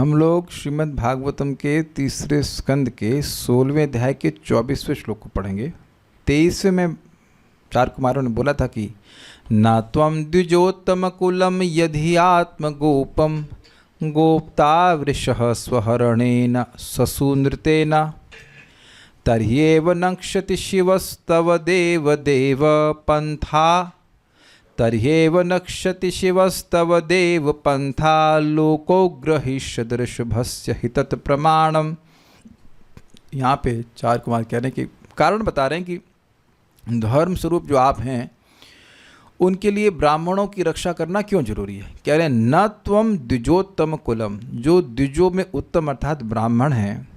हम लोग श्रीमद् भागवतम के तीसरे स्कंद के 16वें अध्याय के 24वें श्लोक को पढ़ेंगे। 23वें में चार कुमारों ने बोला था कि ना त्वं द्विजोत्तम कुलम यदि आत्मगोपम गोप्ता वृषः स्वहरणेन ससूनृतेन तर्ह्येव नक्ष्यति शिवस्तव देवदेव पंथा तर्ह्येव नक्ष्यति शिवस्तव देव पंथा लोको ग्रहीष्यदृषभस्य हितत् प्रमाणम। यहाँ पे चार कुमार कह रहे हैं कि कारण बता रहे हैं कि धर्म स्वरूप जो आप हैं उनके लिए ब्राह्मणों की रक्षा करना क्यों जरूरी है। कह रहे हैं न त्वम द्विजोत्तम कुलम, जो द्विजों में उत्तम अर्थात ब्राह्मण हैं,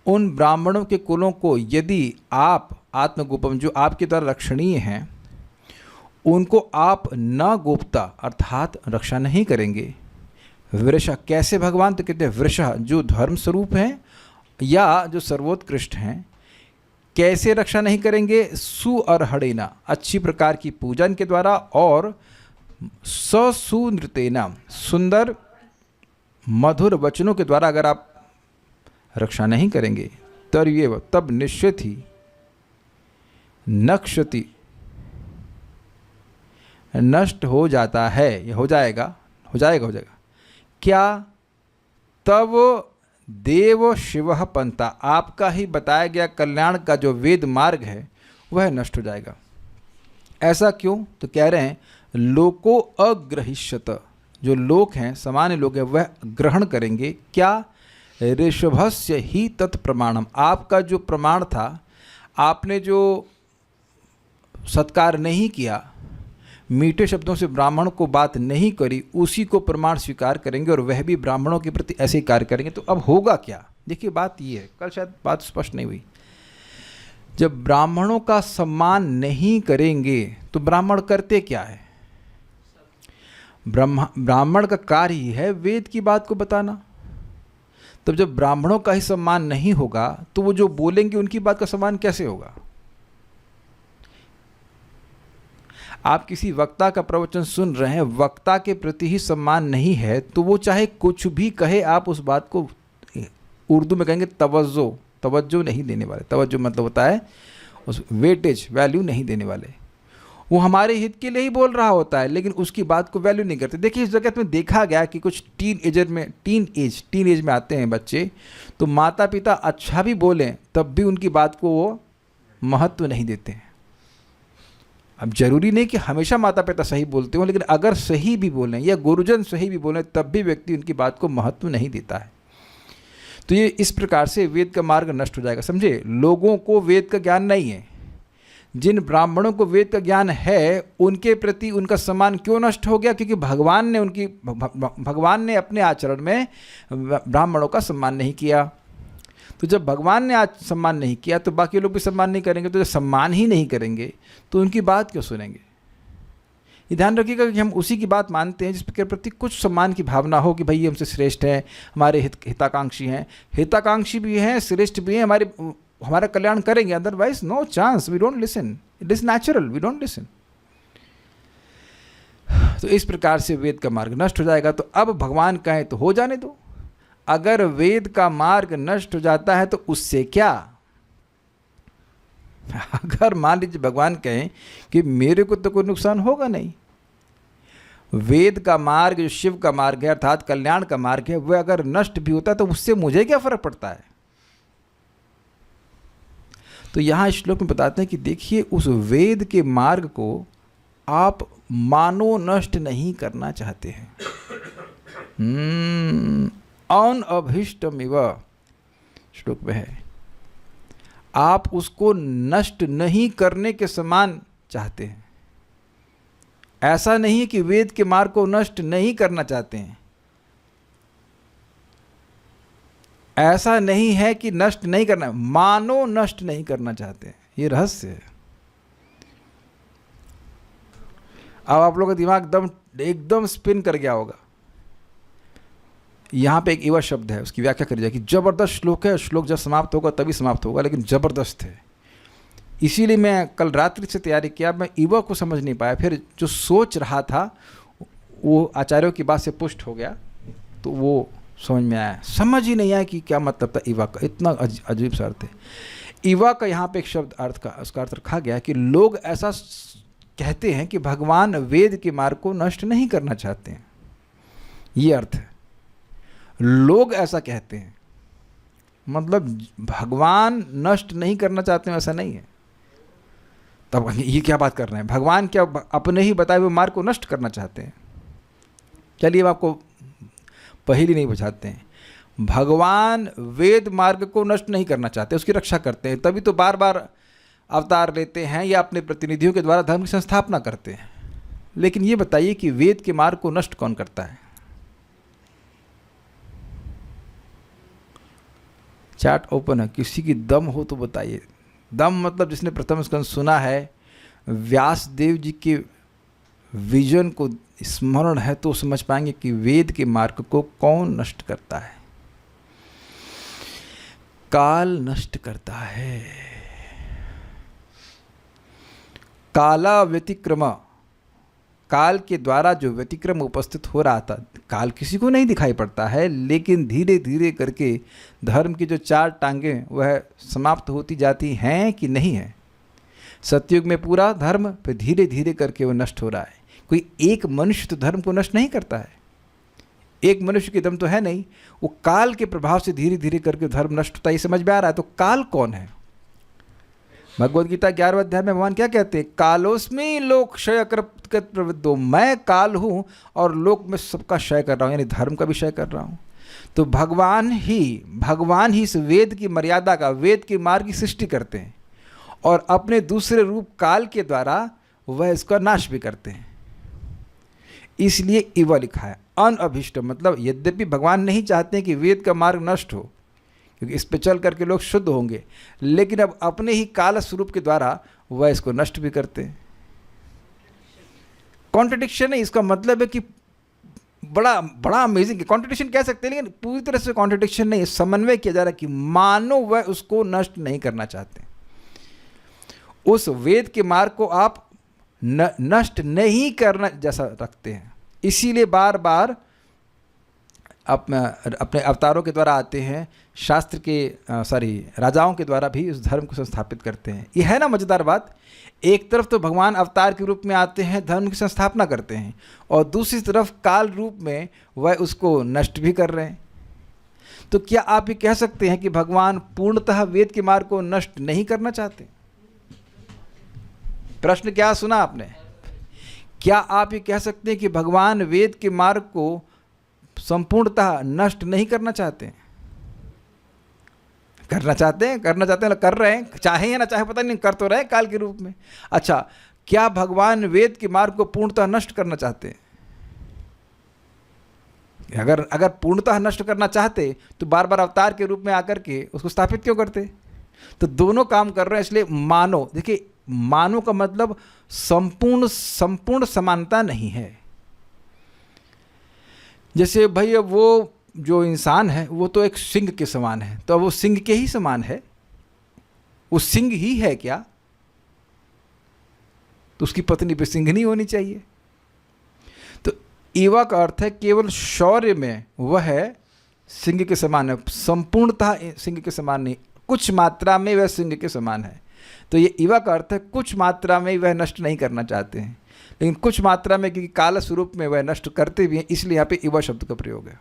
उन ब्राह्मणों के कुलों को यदि आप आत्मगोपम जो आपके द्वारा रक्षणीय हैं उनको आप न गोपता अर्थात रक्षा नहीं करेंगे। वृषा कैसे भगवान, तो कहते हैं वृषा जो धर्म स्वरूप हैं या जो सर्वोत्कृष्ट हैं, कैसे रक्षा नहीं करेंगे। सुअर्हणेना अच्छी प्रकार की पूजन के द्वारा और ससुनृतेना सुंदर मधुर वचनों के द्वारा अगर आप रक्षा नहीं करेंगे तर्ह्येव तब निश्चित ही नक्ष्यति नष्ट हो जाता है, ये हो जाएगा क्या तब देव शिव पंथा, आपका ही बताया गया कल्याण का जो वेद मार्ग है वह नष्ट हो जाएगा। ऐसा क्यों, तो कह रहे हैं लोको अग्रहिष्यत, जो लोग हैं सामान्य लोग हैं वह ग्रहण करेंगे क्या, ऋषभस्य ही तत्प्रमाणम, आपका जो प्रमाण था, आपने जो सत्कार नहीं किया, मीठे शब्दों से ब्राह्मण को बात नहीं करी, उसी को प्रमाण स्वीकार करेंगे और वह भी ब्राह्मणों के प्रति ऐसे ही कार्य करेंगे। तो अब होगा क्या, देखिए बात ये है, कल शायद बात स्पष्ट नहीं हुई। जब ब्राह्मणों का सम्मान नहीं करेंगे तो ब्राह्मण करते क्या है, ब्राह्मण का कार्य ही है वेद की बात को बताना। तब जब ब्राह्मणों का ही सम्मान नहीं होगा तो वो जो बोलेंगे उनकी बात का सम्मान कैसे होगा। आप किसी वक्ता का प्रवचन सुन रहे हैं, वक्ता के प्रति ही सम्मान नहीं है तो वो चाहे कुछ भी कहे, आप उस बात को उर्दू में कहेंगे तवज्जो नहीं देने वाले। तवज्जो मतलब होता है उस वेटेज, वैल्यू नहीं देने वाले। वो हमारे हित के लिए ही बोल रहा होता है लेकिन उसकी बात को वैल्यू नहीं करते। देखिए इस जगत में देखा गया कि कुछ टीन एज में आते हैं बच्चे, तो माता पिता अच्छा भी बोलें तब भी उनकी बात को वो महत्व नहीं देते हैं। अब जरूरी नहीं कि हमेशा माता पिता सही बोलते हों, लेकिन अगर सही भी बोलें या गुरुजन सही भी बोलें तब भी व्यक्ति उनकी बात को महत्व नहीं देता है। तो ये इस प्रकार से वेद का मार्ग नष्ट हो जाएगा। समझे, लोगों को वेद का ज्ञान नहीं है। जिन ब्राह्मणों को वेद का ज्ञान है उनके प्रति उनका सम्मान क्यों नष्ट हो गया, क्योंकि भगवान ने अपने आचरण में ब्राह्मणों का सम्मान नहीं किया। तो जब भगवान ने आज सम्मान नहीं किया तो बाकी लोग भी सम्मान नहीं करेंगे। तो जब सम्मान ही नहीं करेंगे तो उनकी बात क्यों सुनेंगे। ये ध्यान रखिएगा कि हम उसी की बात मानते हैं जिसके प्रति कुछ सम्मान की भावना हो कि भाई ये हमसे श्रेष्ठ हैं, हमारे हिताकांक्षी हैं, हिताकांक्षी भी हैं, श्रेष्ठ भी हैं, हमारा कल्याण करेंगे। Otherwise no chance, we don't listen, it is natural, we don't listen. तो इस प्रकार से वेद का मार्ग नष्ट हो जाएगा। तो अब भगवान कहें तो हो जाने दो, अगर वेद का मार्ग नष्ट हो जाता है तो उससे क्या। अगर मान लीजिए भगवान कहें कि मेरे को तो कोई नुकसान होगा नहीं, वेद का मार्ग जो शिव का मार्ग है अर्थात कल्याण का मार्ग है वह अगर नष्ट भी होता है तो उससे मुझे क्या फर्क पड़ता है। तो यहां श्लोक में बताते हैं कि देखिए उस वेद के मार्ग को आप मानो नष्ट नहीं करना चाहते हैं। अनअभीष्टमिव श्लोक में है, आप उसको नष्ट नहीं करने के समान चाहते हैं। ऐसा नहीं है कि वेद के मार्ग को नष्ट नहीं करना चाहते हैं, ऐसा नहीं है कि नष्ट नहीं करना, मानो नष्ट नहीं करना चाहते हैं। ये रहस्य है। अब आप लोगों का दिमाग एकदम स्पिन कर गया होगा। यहाँ पे एक इवा शब्द है, उसकी व्याख्या करी जाएगी। जबरदस्त श्लोक है, श्लोक जब समाप्त होगा तभी समाप्त होगा, लेकिन जबरदस्त है। इसीलिए मैं कल रात्रि से तैयारी किया, मैं इवा को समझ नहीं पाया। फिर जो सोच रहा था वो आचार्यों की बात से पुष्ट हो गया, तो वो समझ में आया? समझ ही नहीं आया कि क्या मतलब था ईवा का। इतना अजीब सा अर्थ है ईवा का। यहाँ पे एक शब्द अर्थ का, उसका अर्थ रखा गया कि लोग ऐसा कहते हैं कि भगवान वेद के मार्ग को नष्ट नहीं करना चाहते हैं। ये अर्थ है, लोग ऐसा कहते हैं, मतलब भगवान नष्ट नहीं करना चाहते हैं ऐसा नहीं है। तब ये क्या बात कर रहे हैं? भगवान क्या अपने ही बताए हुए मार्ग को नष्ट करना चाहते हैं? चलिए, अब आपको पहेली नहीं बुझाते हैं। भगवान वेद मार्ग को नष्ट नहीं करना चाहते, उसकी रक्षा करते हैं, तभी तो बार बार अवतार लेते हैं या अपने प्रतिनिधियों के द्वारा धर्म की संस्थापना करते हैं। लेकिन ये बताइए कि वेद के मार्ग को नष्ट कौन करता है? चैट ओपन है, किसी की दम हो तो बताइए। दम मतलब जिसने प्रथम स्कंद सुना है, व्यास देव जी के विजन को स्मरण है, तो समझ पाएंगे कि वेद के मार्ग को कौन नष्ट करता है। काल नष्ट करता है। काला व्यतिक्रम, काल के द्वारा जो व्यतिक्रम उपस्थित हो रहा था, काल किसी को नहीं दिखाई पड़ता है, लेकिन धीरे धीरे करके धर्म की जो चार टांगें वह समाप्त होती जाती हैं कि नहीं है। सतयुग में पूरा धर्म, फिर धीरे धीरे करके वह नष्ट हो रहा है। कोई एक मनुष्य तो धर्म को नष्ट नहीं करता है, एक मनुष्य की दम तो है नहीं, वो काल के प्रभाव से धीरे धीरे करके धर्म नष्ट होता है। ये समझ में आ रहा है? तो काल कौन है? भगवद गीता 11वें अध्याय में भगवान क्या कहते हैं? कालोस्मि लोक क्षय कृत प्रवृद्धो, मैं काल हूँ और लोक में सबका क्षय कर रहा हूँ, यानी धर्म का भी क्षय कर रहा हूँ। तो भगवान ही इस वेद की मर्यादा का, वेद के मार्ग की सृष्टि करते हैं और अपने दूसरे रूप काल के द्वारा वह इसका नाश भी करते हैं। इसलिए इवा लिखा है, अनअभिष्ट, मतलब यद्यपि भगवान नहीं चाहते हैं कि वेद का मार्ग नष्ट हो, क्योंकि इस पे चल करके लोग शुद्ध होंगे, लेकिन अब अपने ही काल स्वरूप के द्वारा वह इसको नष्ट भी करते हैं। कॉन्ट्रडिक्शन है, इसका मतलब है कि बड़ा अमेजिंग, कॉन्ट्रडिक्शन कह सकते हैं, लेकिन पूरी तरह से कॉन्ट्रडिक्शन नहीं है, समन्वय किया जा रहा है कि मानो वह उसको नष्ट नहीं करना चाहते। उस वेद के मार्ग को आप नष्ट नहीं करना जैसा रखते हैं, इसीलिए बार बार अपने अवतारों के द्वारा आते हैं, शास्त्र के राजाओं के द्वारा भी उस धर्म को संस्थापित करते हैं। ये है ना मज़ेदार बात? एक तरफ तो भगवान अवतार के रूप में आते हैं, धर्म की संस्थापना करते हैं, और दूसरी तरफ काल रूप में वह उसको नष्ट भी कर रहे हैं। तो क्या आप ये कह सकते हैं कि भगवान पूर्णतः वेद के मार्ग को नष्ट नहीं करना चाहते? प्रश्न क्या सुना आपने? क्या आप ये कह सकते हैं कि भगवान वेद के मार्ग को संपूर्णतः नष्ट नहीं करना चाहते? करना चाहते हैं, कर रहे हैं, चाहे या ना चाहे पता नहीं, कर तो रहे काल के रूप में। अच्छा, क्या भगवान वेद के मार्ग को पूर्णतः नष्ट करना चाहते हैं? अगर पूर्णतः नष्ट करना चाहते तो बार बार अवतार के रूप में आकर के उसको स्थापित क्यों करते? तो दोनों काम कर रहे हैं। इसलिए मानो, देखिए, मानो का मतलब संपूर्ण समानता नहीं है। जैसे भाई अब वो जो इंसान है वो तो एक सिंह के समान है, तो वो सिंह के ही समान है, वो सिंह ही है क्या? तो उसकी पत्नी पे सिंह नहीं होनी चाहिए। तो ईवा का अर्थ है केवल शौर्य में वह सिंह के समान है, संपूर्णतः सिंह के समान नहीं, कुछ मात्रा में वह सिंह के समान है। तो ये ईवा का अर्थ है कुछ मात्रा में वह नष्ट नहीं करना चाहते हैं, लेकिन कुछ मात्रा में, क्योंकि काल स्वरूप में वह नष्ट करते भी हैं, इसलिए यहाँ पे ईवा शब्द का प्रयोग है।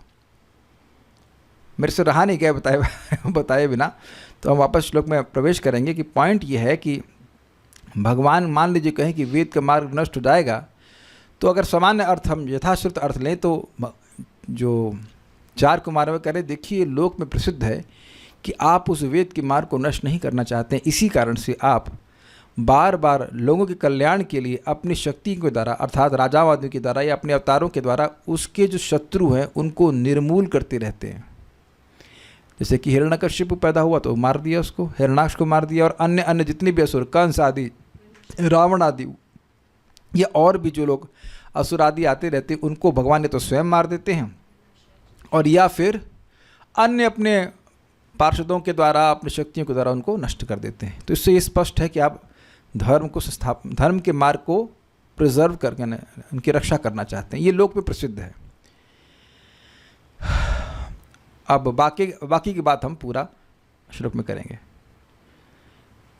मेरे से रहा नहीं गया बताए बिना, तो हम वापस श्लोक में प्रवेश करेंगे कि पॉइंट ये है कि भगवान मान लीजिए कहें कि वेद का मार्ग नष्ट हो जाएगा, तो अगर सामान्य अर्थ हम यथाश्रुत अर्थ लें तो जो 4 कुमारों में करें, देखिए लोक में प्रसिद्ध है कि आप उस वेद के मार्ग को नष्ट नहीं करना चाहते हैं, इसी कारण से आप बार बार लोगों के कल्याण के लिए अपनी शक्ति के द्वारा, अर्थात राजाओं आदि के द्वारा या अपने अवतारों के द्वारा उसके जो शत्रु हैं उनको निर्मूल करते रहते हैं। जैसे कि हिरण्यकश्यप पैदा हुआ तो मार दिया उसको, हिरण्याक्ष को मार दिया, और अन्य जितने भी असुर, कंस आदि, रावण आदि, ये और भी जो लोग असुर आदि आते रहते हैं, उनको भगवान ने तो स्वयं मार देते हैं, और या फिर अन्य अपने पार्षदों के द्वारा, अपनी शक्तियों के द्वारा उनको नष्ट कर देते हैं। तो इससे ये स्पष्ट है कि आप धर्म के मार्ग को प्रिजर्व करके उनकी रक्षा करना चाहते हैं। ये लोक में प्रसिद्ध है। अब बाकी की बात हम पूरा श्लोक में करेंगे।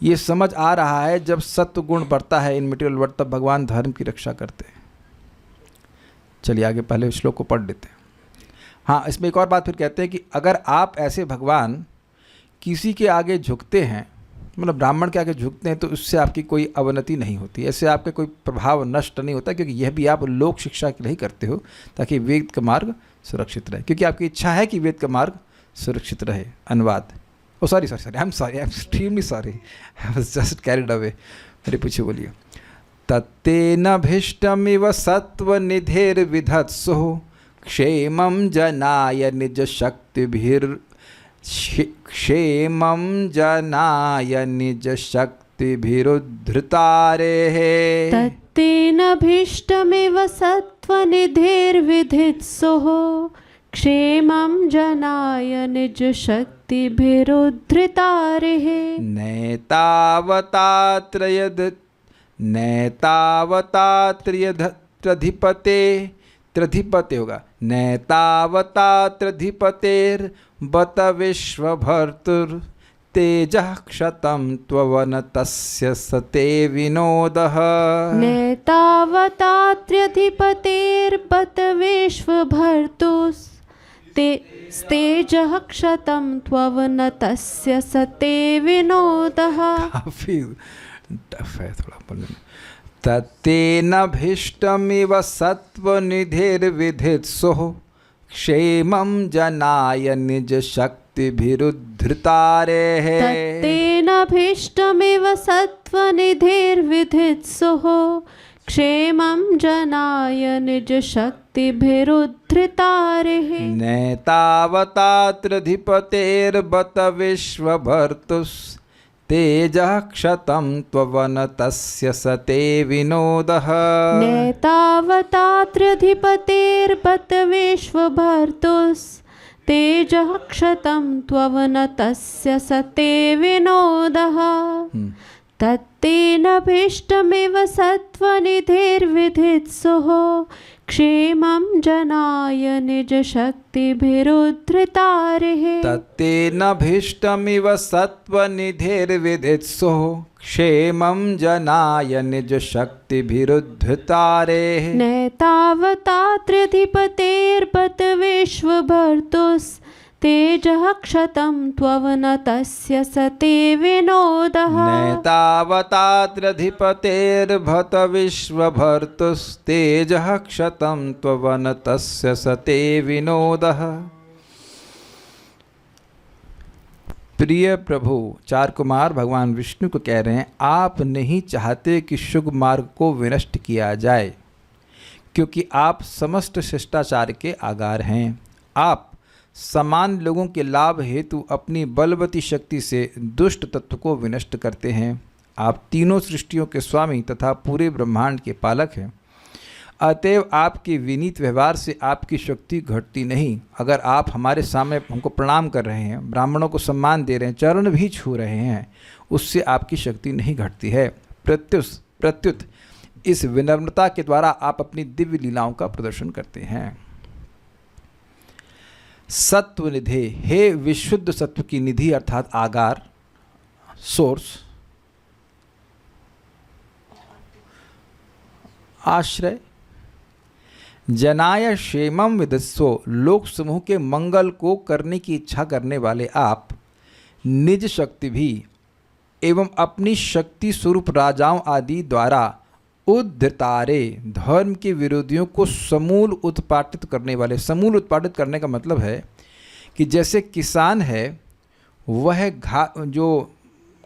ये समझ आ रहा है जब सत्व गुण बढ़ता है इन मटेरियल वर्ल्ड तब भगवान धर्म की रक्षा करते हैं। चलिए आगे पहले श्लोक को पढ़ लेते हैं। हाँ, इसमें एक और बात फिर कहते हैं कि अगर आप ऐसे भगवान किसी के आगे झुकते हैं, मतलब ब्राह्मण के आगे झुकते हैं, तो उससे आपकी कोई अवनति नहीं होती, ऐसे आपका कोई प्रभाव नष्ट नहीं होता, क्योंकि यह भी आप लोक शिक्षा के लिए ही करते हो ताकि वेद का मार्ग सुरक्षित रहे, क्योंकि आपकी इच्छा है कि वेद का मार्ग सुरक्षित रहे। अनुवाद। Oh sorry, I am extremely sorry, I was just carried away. मेरे पीछे बोलिए। तत्तेन भीष्टमिव सत्वनिधिर्विधत्सु क्षेमं जनाय निज शक्तिभिरुद्धृतारेः। तत्तेन भीष्टमिव सत्वनिधिर्विधत्सु क्षेमं जनाय निज शक्तिभिरुद्धृतारेः। त्रधिपते होगा, नैतावतात्रधिपतेर्बत विश्वभर्तुर्तेजः क्षतं त्ववनतस्य सते विनोदः। नैतावतात्रधिपतेर्बत विश्वभर्तुस्तेजः क्षतं त्ववनतस्य सते विनोदः। काफी टफ है थोड़ा बोलने में। तत्तेन भीष्टमिव सत्वनिधिर्विधत्सु क्षेमं जनाय निज शक्तिभिरुद्धृतारेः। तत्तेन भीष्टमिव सत्वनिधिर्विधत्सु क्षेमं जनाय निज शक्तिभिरुद्धृतारेः। नैतावतात्रधिपतेर्बत विश्वभर्तुस्तेजः क्षतं त्ववनतस्य सते विनोदः। नैतावतात्रधिपतेर्बत विश्वभर्तुस्तेजः क्षतं त्ववनतस्य सते विनोदः। तत्तेन भीष्टमिव सत्वनिधिर्विधत्सु क्षेमं जनाय निज शक्तिभिरुद्धृतारेः। तत्तेन भीष्टमिव सत्वनिधिर्विधत्सु क्षेमं जनाय निज शक्तिभिरुद्धृतारेः। नैतावतात्रधिपतेर्बत विश्वभर्तुस्तेजः क्षतं त्ववनतस्य सते विनोदः। नैतावतात्रधिपतेर्बत विश्वभर्तुस्तेजः क्षतं त्ववनतस्य सते विनोदः। प्रिय प्रभु, चार कुमार भगवान विष्णु को कह रहे हैं, आप नहीं चाहते कि शुभ मार्ग को विनष्ट किया जाए, क्योंकि आप समस्त शिष्टाचार के आगार हैं। आप समान लोगों के लाभ हेतु अपनी बलवती शक्ति से दुष्ट तत्व को विनष्ट करते हैं। आप तीनों सृष्टियों के स्वामी तथा पूरे ब्रह्मांड के पालक हैं। अतएव आपके विनीत व्यवहार से आपकी शक्ति घटती नहीं। अगर आप हमारे सामने हमको प्रणाम कर रहे हैं, ब्राह्मणों को सम्मान दे रहे हैं, चरण भी छू रहे हैं, उससे आपकी शक्ति नहीं घटती है। प्रत्युत इस विनम्रता के द्वारा आप अपनी दिव्य लीलाओं का प्रदर्शन करते हैं। सत्व निधे, हे विशुद्ध सत्व की निधि अर्थात आगार, सोर्स, आश्रय, जनाय क्षेमं विधत्सो, लोक समूह के मंगल को करने की इच्छा करने वाले आप निज शक्ति भी एवं अपनी शक्ति स्वरूप राजाओं आदि द्वारा उद्धृतारे, धर्म के विरोधियों को समूल उत्पाटित करने वाले। समूल उत्पाटित करने का मतलब है कि जैसे किसान है वह जो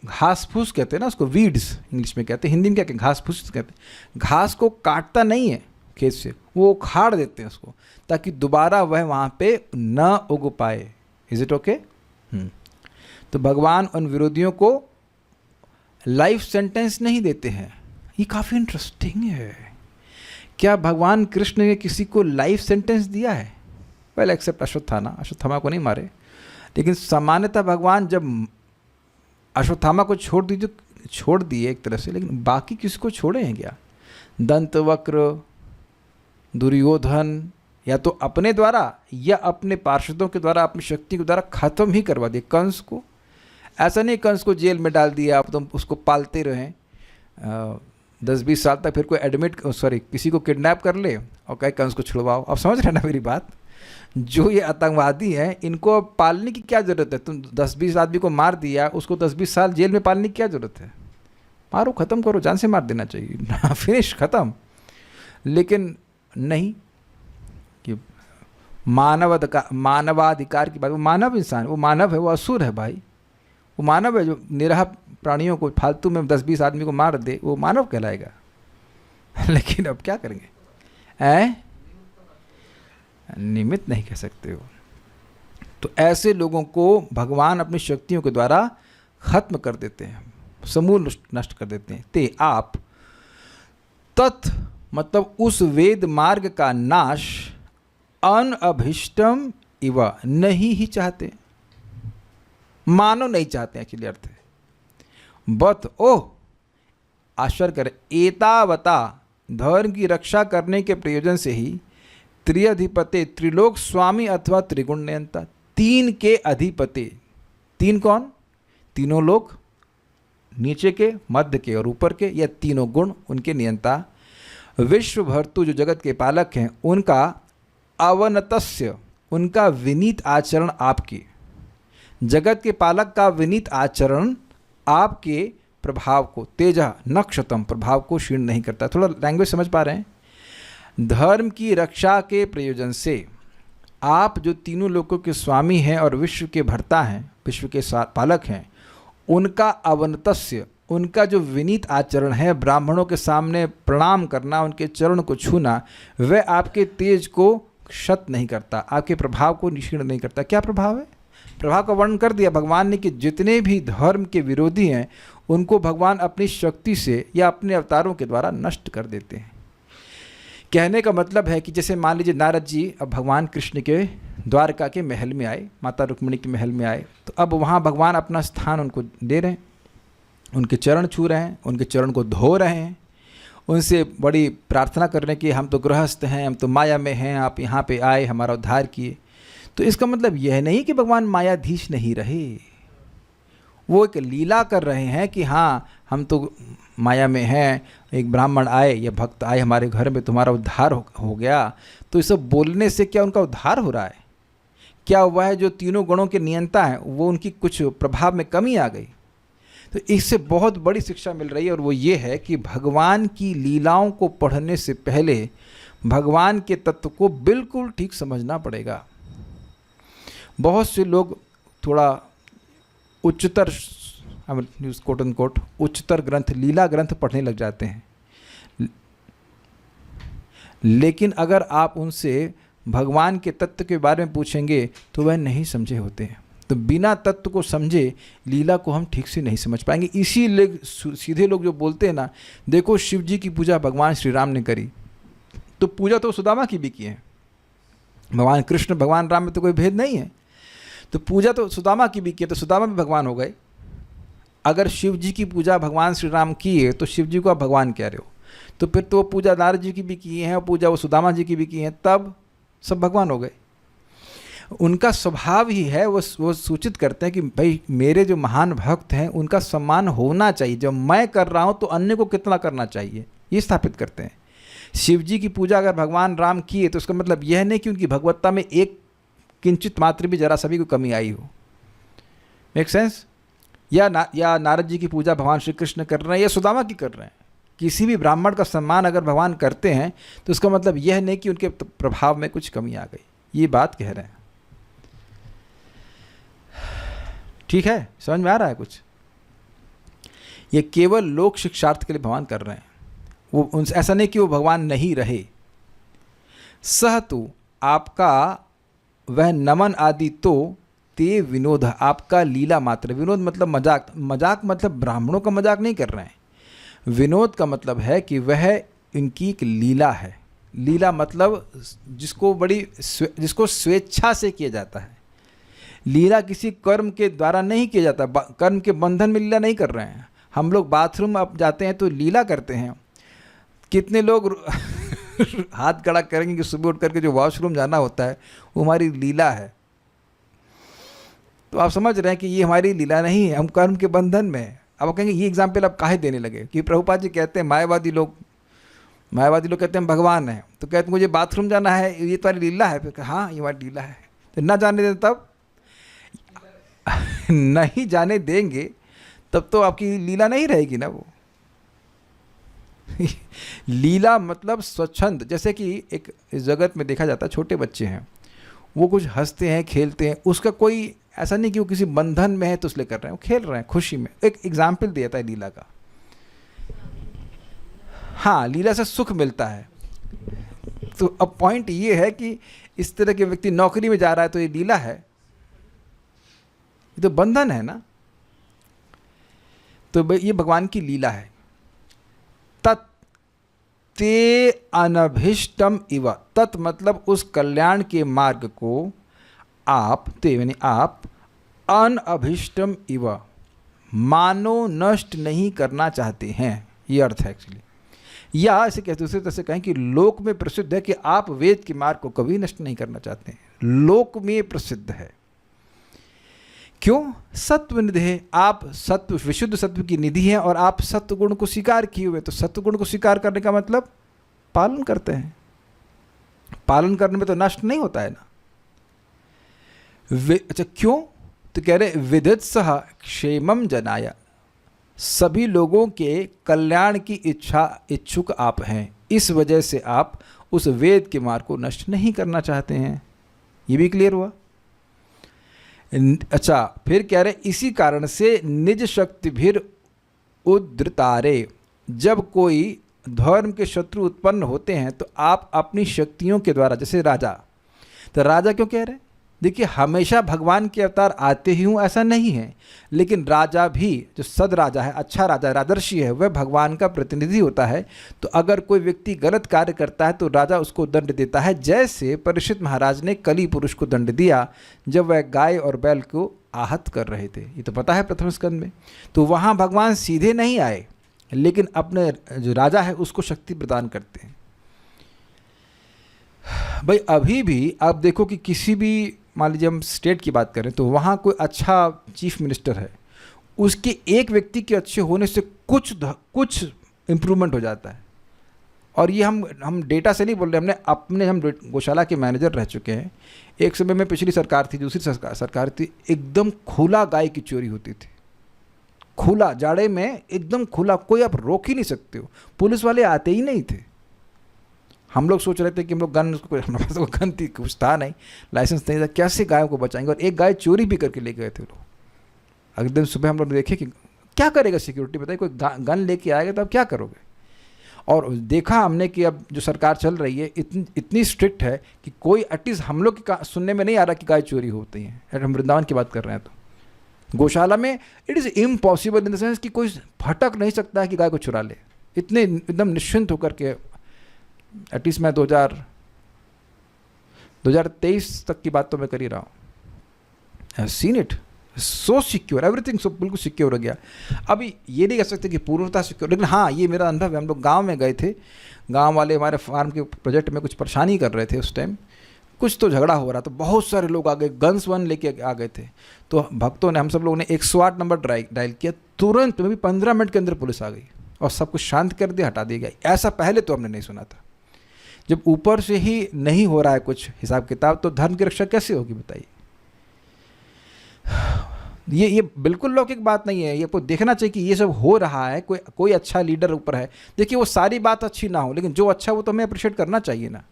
घास फूस कहते हैं ना, उसको वीड्स इंग्लिश में कहते हैं, हिंदी में क्या कहते हैं, घास फूस कहते हैं। घास को काटता नहीं है खेत से, वो उखाड़ देते हैं उसको, ताकि दोबारा वह वहाँ पे न उग पाए। Is it okay? तो भगवान उन विरोधियों को लाइफ सेंटेंस नहीं देते हैं। ये काफ़ी इंटरेस्टिंग है। क्या भगवान कृष्ण ने किसी को लाइफ सेंटेंस दिया है? वेल एक्सेप्ट अश्वत्थामा को नहीं मारे, लेकिन सामान्यतः भगवान जब अश्वत्थामा को छोड़ दिए एक तरह से, लेकिन बाकी किसी को छोड़े हैं क्या? दंतवक्र, दुर्योधन, या तो अपने द्वारा या अपने पार्षदों के द्वारा, अपनी शक्ति के द्वारा खत्म ही करवा दिए कंस को। ऐसा नहीं कंस को जेल में डाल दिया, आप तुम उसको पालते रहें 10-20 साल तक, फिर कोई किसी को किडनैप कर ले और कहे कंस को छुड़वाओ। अब समझ रहे ना मेरी बात? जो ये आतंकवादी हैं इनको पालने की क्या ज़रूरत है? तुम 10-20 आदमी को मार दिया, उसको 10-20 साल जेल में पालने की क्या ज़रूरत है? मारो, ख़त्म करो, जान से मार देना चाहिए, फिनिश, ख़त्म। लेकिन नहीं, कि मानवाधिकार की बात, वो मानव इंसान, वो मानव है, वो असुर है भाई, वो मानव है जो निरह प्राणियों को फालतू में 10-20 आदमी को मार दे, वो मानव कहलाएगा। लेकिन अब क्या करेंगे? निमित्त नहीं कह सकते हो। तो ऐसे लोगों को भगवान अपनी शक्तियों के द्वारा खत्म कर देते हैं, समूल नष्ट कर देते हैं। ते आप तत् मतलब उस वेद मार्ग का नाश अनअभिष्टम इव नहीं ही चाहते, मानो नहीं चाहते, एक्चुअली अर्थ है। बत ओह आश्चर्य करे, एतावता धर्म की रक्षा करने के प्रयोजन से ही त्रिअधिपते त्रिलोक स्वामी अथवा त्रिगुण नियंता, 3 के अधिपति, 3 कौन? तीनों लोक, नीचे के, मध्य के और ऊपर के, या तीनों गुण उनके नियंता, विश्व भर्तु जो जगत के पालक हैं, उनका अवनतस्य, उनका विनीत आचरण आपके, जगत के पालक का विनीत आचरण आपके प्रभाव को, तेजा नक्षतम, प्रभाव को क्षीण नहीं करता। थोड़ा लैंग्वेज समझ पा रहे हैं? धर्म की रक्षा के प्रयोजन से आप जो तीनों लोकों के स्वामी हैं और विश्व के भर्ता हैं, विश्व के पालक हैं, उनका अवनतस्य, उनका जो विनीत आचरण है, ब्राह्मणों के सामने प्रणाम करना, उनके चरण को छूना, वह आपके तेज को क्षत नहीं करता, आपके प्रभाव को क्षीण नहीं करता। क्या प्रभाव है? प्रभाव का वर्णन कर दिया भगवान ने कि जितने भी धर्म के विरोधी हैं उनको भगवान अपनी शक्ति से या अपने अवतारों के द्वारा नष्ट कर देते हैं। कहने का मतलब है कि जैसे मान लीजिए नारद जी अब भगवान कृष्ण के द्वारका के महल में आए, माता रुक्मिणी के महल में आए, तो अब वहाँ भगवान अपना स्थान उनको दे रहे हैं, उनके चरण छू रहे हैं, उनके चरण को धो रहे हैं, उनसे बड़ी प्रार्थना कर रहे हैं कि हम तो गृहस्थ हैं, हम तो माया में हैं, आप यहाँ पे आए, हमारा उद्धार किए। तो इसका मतलब यह नहीं कि भगवान मायाधीश नहीं रहे, वो एक लीला कर रहे हैं कि हाँ हम तो माया में हैं, एक ब्राह्मण आए या भक्त आए हमारे घर में, तुम्हारा उद्धार हो गया। तो ये सब बोलने से क्या उनका उद्धार हो रहा है? क्या हुआ है? जो तीनों गुणों के नियंता हैं वो उनकी कुछ प्रभाव में कमी आ गई। तो इससे बहुत बड़ी शिक्षा मिल रही है, और वो ये है कि भगवान की लीलाओं को पढ़ने से पहले भगवान के तत्व को बिल्कुल ठीक समझना पड़ेगा। बहुत से लोग थोड़ा उच्चतर, कोट एंड कोट, उच्चतर ग्रंथ, लीला ग्रंथ पढ़ने लग जाते हैं, लेकिन अगर आप उनसे भगवान के तत्व के बारे में पूछेंगे तो वह नहीं समझे होते हैं। तो बिना तत्व को समझे लीला को हम ठीक से नहीं समझ पाएंगे। इसीलिए सीधे लोग जो बोलते हैं ना, देखो शिव जी की पूजा भगवान श्री राम ने करी, तो पूजा तो सुदामा की भी की है, भगवान कृष्ण भगवान राम में तो कोई भेद नहीं है, तो पूजा तो सुदामा की भी की है, तो सुदामा भी भगवान हो गए। अगर शिव जी की पूजा भगवान श्री राम की है तो शिव जी को आप भगवान कह रहे हो, तो फिर तो वो पूजा नारद जी की भी की है और पूजा वो सुदामा जी की भी की है, तब सब भगवान हो गए। उनका स्वभाव ही है, वो सूचित करते हैं कि भाई मेरे जो महान भक्त हैं उनका सम्मान होना चाहिए, जब मैं कर रहा हूँ तो अन्य को कितना करना चाहिए, ये स्थापित करते हैं। शिव जी की पूजा अगर भगवान राम किए तो उसका मतलब यह नहीं कि उनकी भगवत्ता में एक किंचित मात्र भी जरा सभी को कमी आई हो। Make sense? या नारद जी की पूजा भगवान श्री कृष्ण कर रहे हैं या सुदामा की कर रहे हैं, किसी भी ब्राह्मण का सम्मान अगर भगवान करते हैं तो उसका मतलब यह नहीं कि उनके प्रभाव में कुछ कमी आ गई, ये बात कह रहे हैं। ठीक है, समझ में आ रहा है कुछ? ये केवल लोक शिक्षार्थ के लिए भगवान कर रहे हैं, वो उनसे ऐसा नहीं कि वो भगवान नहीं रहे। सह तो आपका वह नमन आदि तो ते विनोद, आपका लीला मात्र, विनोद मतलब मजाक, मजाक मतलब ब्राह्मणों का मजाक नहीं कर रहे हैं, विनोद का मतलब है कि वह इनकी एक लीला है। लीला मतलब जिसको स्वेच्छा से किया जाता है, लीला किसी कर्म के द्वारा नहीं किया जाता, कर्म के बंधन में लीला नहीं कर रहे हैं। हम लोग बाथरूम अब जाते हैं तो लीला करते हैं, कितने लोग हाथ खड़ा करेंगे कि सुबह उठ करके जो वॉशरूम जाना होता है वो हमारी लीला है। तो आप समझ रहे हैं कि ये हमारी लीला नहीं है, हम कर्म के बंधन में हैं। अब आप कहेंगे ये एग्जाम्पल आप काहे देने लगे कि प्रभुपाद जी कहते हैं मायावादी लोग कहते हैं भगवान है, तो कहते हैं मुझे बाथरूम जाना है, ये तुम्हारी लीला है। फिर हाँ ये हमारी लीला है, तो ना जाने दें तब नहीं जाने देंगे तब तो आपकी लीला नहीं रहेगी ना वो। लीला मतलब स्वच्छंद, जैसे कि एक इस जगत में देखा जाता है छोटे बच्चे हैं, वो कुछ हंसते हैं खेलते हैं, उसका कोई ऐसा नहीं कि वो किसी बंधन में है तो इसलिए कर रहे हैं, वो खेल रहे हैं खुशी में। एक एग्जाम्पल दिया था लीला का। हाँ लीला से सुख मिलता है। तो अब पॉइंट ये है कि इस तरह के व्यक्ति नौकरी में जा रहा है तो ये लीला है, ये तो बंधन है ना। तो ये भगवान की लीला है। तत् ते अनभिष्टम इव, तत् मतलब उस कल्याण के मार्ग को आप, ते यानी आप, अनअभिष्टम इव मानो नष्ट नहीं करना चाहते हैं, ये अर्थ है एक्चुअली। या ऐसे कहते दूसरी तरह से कहें कि लोक में प्रसिद्ध है कि आप वेद के मार्ग को कभी नष्ट नहीं करना चाहते हैं, लोक में प्रसिद्ध है। क्यों? सत्व निधि है, आप सत्व, विशुद्ध सत्व की निधि हैं और आप सत्व गुण को स्वीकार किए हुए। तो सत्व गुण को स्वीकार करने का मतलब पालन करते हैं, पालन करने में तो नष्ट नहीं होता है ना। अच्छा क्यों? तो कह रहे विदित सह क्षेमम जनाय, सभी लोगों के कल्याण की इच्छुक आप हैं, इस वजह से आप उस वेद के मार्ग को नष्ट नहीं करना चाहते हैं। ये भी क्लियर हुआ। अच्छा फिर कह रहे इसी कारण से निज शक्ति भीर उद्धृतारे, जब कोई धर्म के शत्रु उत्पन्न होते हैं तो आप अपनी शक्तियों के द्वारा, जैसे राजा, तो राजा क्यों कह रहे हैं? देखिए हमेशा भगवान के अवतार आते ही हूँ ऐसा नहीं है, लेकिन राजा भी जो सद राजा है, अच्छा राजा है, राजर्षि है, वह भगवान का प्रतिनिधि होता है। तो अगर कोई व्यक्ति गलत कार्य करता है तो राजा उसको दंड देता है। जैसे परीक्षित महाराज ने कली पुरुष को दंड दिया जब वह गाय और बैल को आहत कर रहे थे, ये तो पता है प्रथम स्कंद में। तो वहाँ भगवान सीधे नहीं आए, लेकिन अपने जो राजा है उसको शक्ति प्रदान करते हैं। भाई अभी भी आप देखो कि किसी भी, मान लीजिए हम स्टेट की बात करें, तो वहाँ कोई अच्छा चीफ मिनिस्टर है, उसके एक व्यक्ति के अच्छे होने से कुछ इम्प्रूवमेंट हो जाता है। और ये हम डेटा से नहीं बोल रहे, हम गौशाला के मैनेजर रह चुके हैं। एक समय में पिछली सरकार थी, दूसरी सरकार थी, एकदम खुला गाय की चोरी होती थी, खुला, जाड़े में एकदम खुला, कोई आप रोक ही नहीं सकते हो, पुलिस वाले आते ही नहीं थे। हम लोग सोच रहे थे कि हम लोग हमारे पास गन थी, कुछ था नहीं, लाइसेंस नहीं था, कैसे गायों को बचाएंगे। और एक गाय चोरी भी करके ले गए थे लोग। अगले दिन सुबह हम लोग देखे कि क्या करेगा सिक्योरिटी, बताइए, कोई गन लेके आएगा तो अब क्या करोगे। और देखा हमने कि अब जो सरकार चल रही है इतनी स्ट्रिक्ट है कि कोई एटलीस्ट हम लोग के सुनने में नहीं आ रहा कि गाय चोरी होती हैं। हम वृंदावन की बात कर रहे हैं तो गौशाला में it is impossible in the sense कि कोई भटक नहीं सकता है कि गाय को चुरा ले, इतने एकदम निश्चिंत होकर के। एटलीस्ट मैं 2023 तक की बात तो मैं कर ही रहा हूँ। I have seen it so secure, everything so बिल्कुल सिक्योर हो गया। अभी ये नहीं कह सकते कि पूर्णतः सिक्योर, लेकिन हाँ ये मेरा अनुभव है। हम लोग गांव में गए थे, गांव वाले हमारे फार्म के प्रोजेक्ट में कुछ परेशानी कर रहे थे उस टाइम, कुछ तो झगड़ा हो रहा, तो बहुत सारे लोग आ गए, गन्स वन लेके आ गए थे। तो भक्तों ने, हम सब लोगों ने 108 नंबर डायल किया, तुरंत में भी 15 मिनट के अंदर पुलिस आ गई और सब कुछ शांत कर दिया, हटा दिया गया। ऐसा पहले तो हमने नहीं सुना था। जब ऊपर से ही नहीं हो रहा है कुछ हिसाब किताब, तो धर्म की रक्षा कैसे होगी बताइए। ये बिल्कुल लौकिक बात नहीं है। ये आपको देखना चाहिए कि ये सब हो रहा है, कोई अच्छा लीडर ऊपर है। देखिए वो सारी बात अच्छी ना हो, लेकिन जो अच्छा वो तो हमें अप्रिशिएट करना चाहिए ना।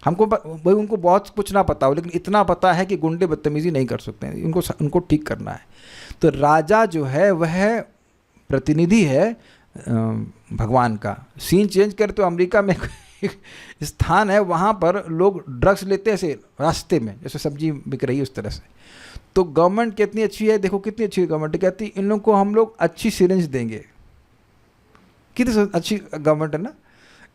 हमको भाई उनको बहुत कुछ ना पता हो, लेकिन इतना पता है कि गुंडे बदतमीजी नहीं कर सकते हैं, उनको ठीक करना है। तो राजा जो है वह प्रतिनिधि है भगवान का। सीन चेंज करे तो अमेरिका में स्थान है, वहाँ पर लोग ड्रग्स लेते हैं ऐसे रास्ते में, जैसे सब्जी बिक रही है उस तरह से। तो गवर्नमेंट कितनी अच्छी है, देखो कितनी अच्छी गवर्नमेंट कहती है इन लोगों को हम लोग अच्छी सिरिंज देंगे। कितनी अच्छी गवर्नमेंट है ना।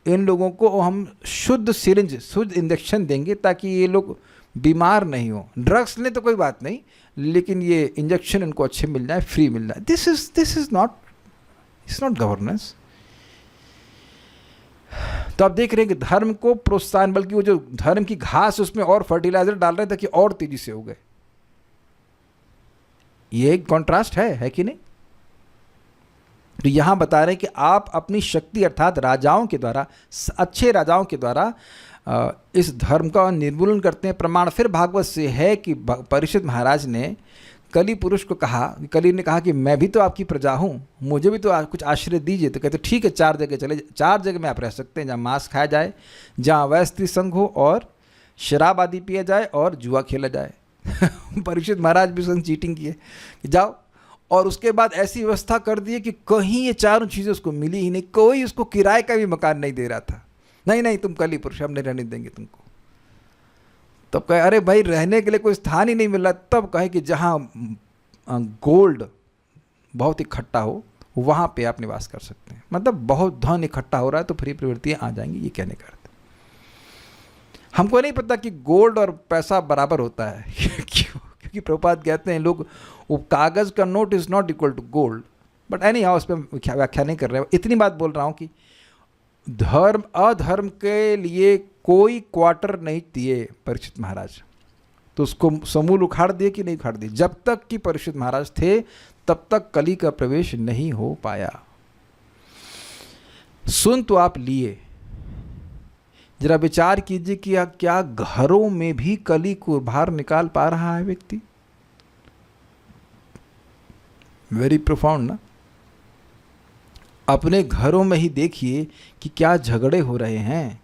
इन लोगों को हम शुद्ध सिरिंज, शुद्ध इंजेक्शन देंगे ताकि ये लोग बीमार नहीं हो। ड्रग्स लें तो कोई बात नहीं, लेकिन ये इंजेक्शन इनको अच्छे मिल जाए, फ्री मिल जाए। This is not governance. तो आप देख रहे हैं कि धर्म को प्रोत्साहन, बल्कि वो जो धर्म की घास उसमें और फर्टिलाइजर डाल रहे थे कि और तेजी से हो गए। ये एक कॉन्ट्रास्ट है कि नहीं? तो यहां बता रहे हैं कि आप अपनी शक्ति अर्थात राजाओं के द्वारा, अच्छे राजाओं के द्वारा इस धर्म का निर्मूलन करते हैं। प्रमाण फिर भागवत से है कि परीक्षित महाराज ने कली पुरुष को कहा, कली ने कहा कि मैं भी तो आपकी प्रजा हूँ, मुझे भी तो कुछ आश्रय दीजिए। तो कहते ठीक है, 4 जगह चले, 4 जगह में आप रह सकते हैं, जहाँ मांस खाया जाए, जहाँ अवैध स्त्री संग हो और शराब आदि पिया जाए और जुआ खेला जाए। परीक्षित महाराज भी उसने चीटिंग की है कि जाओ, और उसके बाद ऐसी व्यवस्था कर दी है कि कहीं ये चारों चीज़ें उसको मिली ही नहीं। कोई उसको किराए का भी मकान नहीं दे रहा था। नहीं तुम कली पुरुष, हम नहीं रहने देंगे तुमको। तब कहे अरे भाई रहने के लिए कोई स्थान ही नहीं मिल रहा। तब कहे कि जहाँ गोल्ड बहुत इकट्ठा हो वहाँ पे आप निवास कर सकते हैं। मतलब बहुत धन इकट्ठा हो रहा है तो फ्री प्रवृत्तियाँ आ जाएंगी, ये कहने का अर्थ। हमको नहीं पता कि गोल्ड और पैसा बराबर होता है। क्योंकि प्रभुपाद कहते हैं लोग वो कागज़ का note is not equal to gold. But anyhow उस पर व्याख्या नहीं कर रहे हैं। इतनी बात बोल रहा हूँ कि धर्म अधर्म के लिए कोई क्वार्टर नहीं दिए परीक्षित महाराज, तो उसको समूल उखाड़ दिए कि नहीं उखाड़ दिए। जब तक कि परीक्षित महाराज थे तब तक कली का प्रवेश नहीं हो पाया। सुन तो आप लिए, जरा विचार कीजिए कि क्या घरों में भी कली को बाहर निकाल पा रहा है व्यक्ति? वेरी प्रोफाउंड ना। अपने घरों में ही देखिए कि क्या झगड़े हो रहे हैं।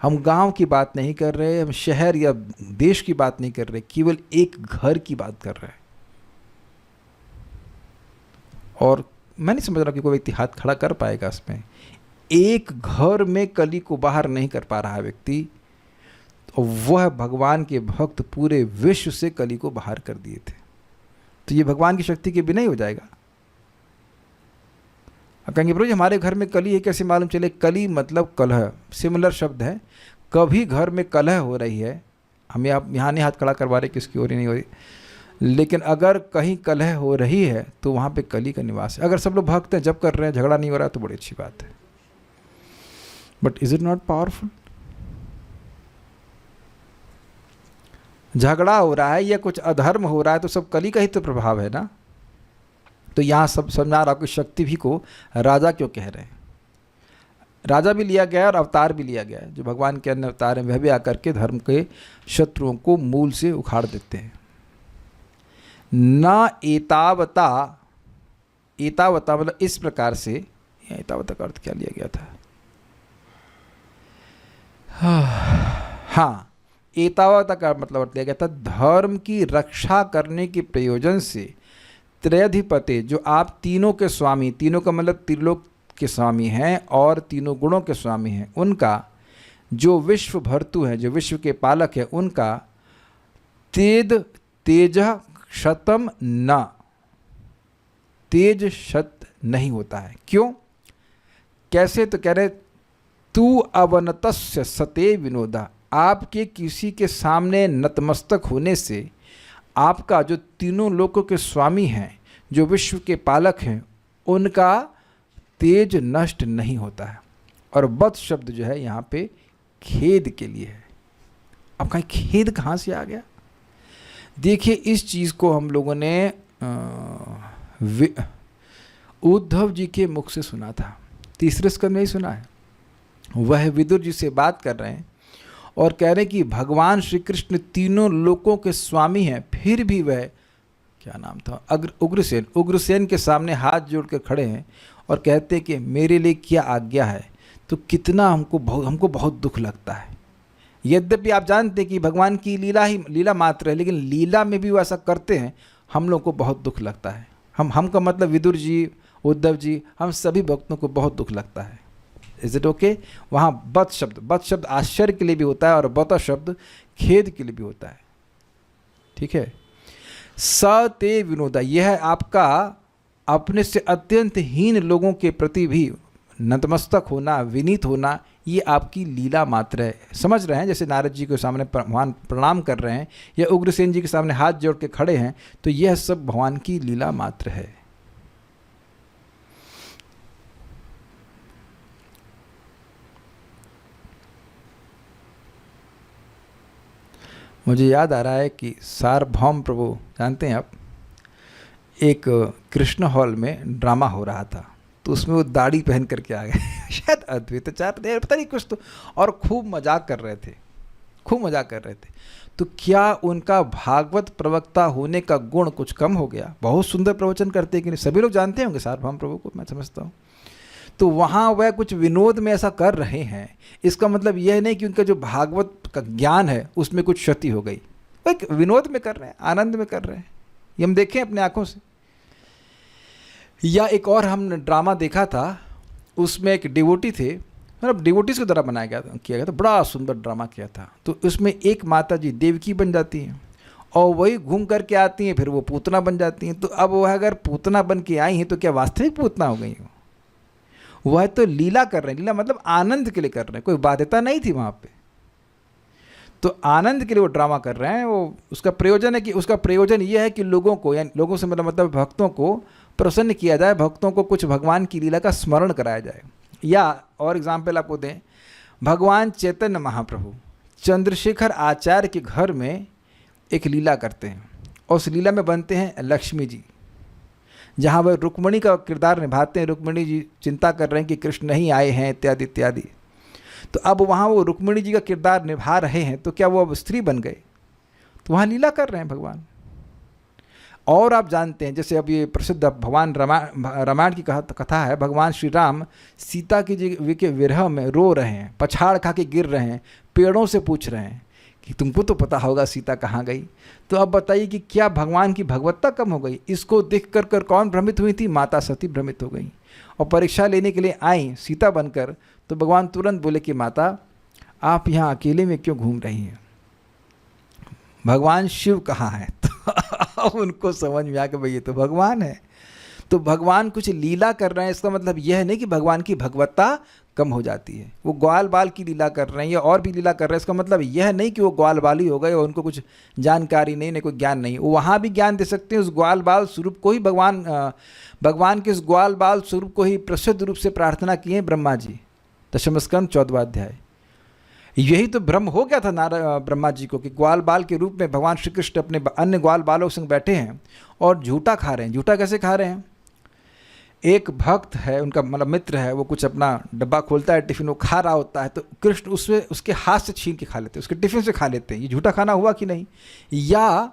हम गांव की बात नहीं कर रहे, हम शहर या देश की बात नहीं कर रहे, केवल एक घर की बात कर रहे हैं। और मैं नहीं समझ रहा कि कोई व्यक्ति हाथ खड़ा कर पाएगा इसमें। एक घर में कली को बाहर नहीं कर पा रहा व्यक्ति, तो वह भगवान के भक्त पूरे विश्व से कली को बाहर कर दिए थे। तो ये भगवान की शक्ति के बिना ही हो जाएगा। कहेंगे प्रभु जी हमारे घर में कली है, कैसे मालूम चले? कली मतलब कलह, सिमिलर शब्द है। कभी घर में कलह हो रही है, हम यहाँ नहीं हाथ खड़ा करवा रहे किसकी हो रही नहीं हो रही, लेकिन अगर कहीं कलह हो रही है तो वहाँ पे कली का निवास है। अगर सब लोग भक्त हैं, जब कर रहे हैं, झगड़ा नहीं हो रहा है, तो बड़ी अच्छी बात है। But is it not powerful? झगड़ा हो रहा है या कुछ अधर्म हो रहा है तो सब कली का ही तो प्रभाव है ना। तो यहाँ सब समझा रहा कि शक्ति भी को राजा क्यों कह रहे हैं। राजा भी लिया गया है और अवतार भी लिया गया है। जो भगवान के अन्य अवतार हैं वह भी आकर के धर्म के शत्रुओं को मूल से उखाड़ देते हैं। न एतावता, एतावता मतलब इस प्रकार से, एतावता का अर्थ क्या लिया गया था? हाँ, एतावता का मतलब अर्थ लिया गया था धर्म की रक्षा करने के प्रयोजन से त्रयाधिपति, जो आप तीनों के स्वामी, तीनों का मतलब त्रिलोक के स्वामी हैं और तीनों गुणों के स्वामी हैं, उनका जो विश्व भर्तु है, जो विश्व के पालक है, उनका तेज शतम न, तेज शत नहीं होता है। क्यों? कैसे? तो कह रहे तू अवनतस्य सते विनोदा, आपके किसी के सामने नतमस्तक होने से आपका जो तीनों लोकों के स्वामी हैं, जो विश्व के पालक हैं, उनका तेज नष्ट नहीं होता है। और बत शब्द जो है यहाँ पे खेद के लिए है। अब कहीं खेद कहाँ से आ गया? देखिए इस चीज़ को हम लोगों ने उद्धव जी के मुख से सुना था, तीसरे स्कंद में ही सुना है। वह विदुर जी से बात कर रहे हैं और कह रहे हैं कि भगवान श्री कृष्ण तीनों लोकों के स्वामी हैं, फिर भी वह, क्या नाम था, उग्रसेन, उग्रसेन के सामने हाथ जोड़कर खड़े हैं और कहते हैं कि मेरे लिए क्या आज्ञा है। तो कितना हमको बहुत दुख लगता है। यद्यपि आप जानते हैं कि भगवान की लीला मात्र है, लेकिन लीला में भी वो ऐसा करते हैं, हम लोग को बहुत दुख लगता है। हम का मतलब विदुर जी, उद्धव जी, हम सभी भक्तों को बहुत दुख लगता है। Is it okay? वहाँ बत शब्द आश्चर्य के लिए भी होता है और बत शब्द खेद के लिए भी होता है। ठीक है। सते विनोदा, यह आपका अपने से अत्यंत हीन लोगों के प्रति भी नतमस्तक होना, विनीत होना, ये आपकी लीला मात्र है। समझ रहे हैं? जैसे नारद जी के सामने भगवान प्रणाम कर रहे हैं या उग्रसेन जी के सामने हाथ जोड़ के खड़े हैं, तो यह सब भगवान की लीला मात्र है। मुझे याद आ रहा है कि सार्वभौम प्रभु जानते हैं आप, एक कृष्ण हॉल में ड्रामा हो रहा था, तो उसमें वो दाढ़ी पहन करके आ गए शायद अद्वैताचार्य पता नहीं कुछ, तो और खूब मजाक कर रहे थे, खूब मजाक कर रहे थे। तो क्या उनका भागवत प्रवक्ता होने का गुण कुछ कम हो गया? बहुत सुंदर प्रवचन करते हैं कि नहीं, सभी लोग जानते होंगे सार्वभौम प्रभु को, मैं समझता हूँ। तो वहाँ वह कुछ विनोद में ऐसा कर रहे हैं, इसका मतलब यह नहीं कि उनका जो भागवत का ज्ञान है उसमें कुछ क्षति हो गई, वो एक विनोद में कर रहे हैं, आनंद में कर रहे हैं, ये हम देखें अपने आंखों से। या एक और हमने ड्रामा देखा था, उसमें एक डिवोटी थे, मतलब डिवोटीज के द्वारा बनाया गया था, किया गया था, बड़ा सुंदर ड्रामा किया था। तो उसमें एक माता जी देवकी बन जाती हैं और वही घूम करके आती हैं, फिर वो पूतना बन जाती हैं। तो अब वह अगर पूतना बन के आई हैं तो क्या वास्तविक पूतना हो गई हो? वह तो लीला कर रहे हैं, लीला मतलब आनंद के लिए कर रहे हैं, कोई बाध्यता नहीं थी वहाँ पे। तो आनंद के लिए वो ड्रामा कर रहे हैं। वो उसका प्रयोजन है कि उसका प्रयोजन ये है कि लोगों को, यानी लोगों से मतलब भक्तों को प्रसन्न किया जाए, भक्तों को कुछ भगवान की लीला का स्मरण कराया जाए। या और एग्जाम्पल आपको दें, भगवान चैतन्य महाप्रभु चंद्रशेखर आचार्य के घर में एक लीला करते हैं और उस लीला में बनते हैं लक्ष्मी जी, जहाँ वह रुक्मिणी का किरदार निभाते हैं। रुक्मिणी जी चिंता कर रहे हैं कि कृष्ण नहीं आए हैं इत्यादि इत्यादि। तो अब वहाँ वो रुक्मिणी जी का किरदार निभा रहे हैं, तो क्या वो अब स्त्री बन गए? तो वहाँ लीला कर रहे हैं भगवान। और आप जानते हैं, जैसे अब ये प्रसिद्ध भगवान रामायण की कथा है, भगवान श्री राम सीता की जी के विरह में रो रहे हैं, पछाड़ खा के गिर रहे हैं, पेड़ों से पूछ रहे हैं कि तुमको तो पता होगा सीता कहाँ गई। तो अब बताइए कि क्या भगवान की भगवत्ता कम हो गई? इसको देख कर कौन भ्रमित हुई थी? माता सती भ्रमित हो गई और परीक्षा लेने के लिए आई सीता बनकर। तो भगवान तुरंत बोले कि माता आप यहाँ अकेले में क्यों घूम रही हैं, भगवान शिव कहाँ है? तो उनको समझ में आ कि भाई ये तो भगवान है। तो भगवान कुछ लीला कर रहे हैं, इसका मतलब यह नहीं कि भगवान की भगवत्ता कम हो जाती है। वो ग्वाल बाल की लीला कर रहे हैं या और भी लीला कर रहे हैं, इसका मतलब यह नहीं कि वो ग्वाल बाल ही हो गए और उनको कुछ जानकारी नहीं, कोई ज्ञान नहीं। वो वहाँ भी ज्ञान दे सकते हैं, उस ग्वाल बाल स्वरूप को ही भगवान के उस ग्वाल बाल स्वरूप को ही प्रसिद्ध रूप से प्रार्थना किए ब्रह्मा जी, दशम स्कंद 14वां अध्याय। यही तो भ्रम हो गया था ब्रह्मा जी को कि ग्वाल बाल के रूप में भगवान श्री कृष्ण अपने अन्य ग्वाल बालों के संग बैठे हैं और झूठा खा रहे हैं। झूठा कैसे खा रहे हैं? एक भक्त है, उनका मतलब मित्र है, वो कुछ अपना डब्बा खोलता है, टिफिन वो खा रहा होता है, तो कृष्ण उसके हाथ से छीन के खा लेते हैं, उसके टिफिन से खा लेते हैं। ये झूठा खाना हुआ कि नहीं? या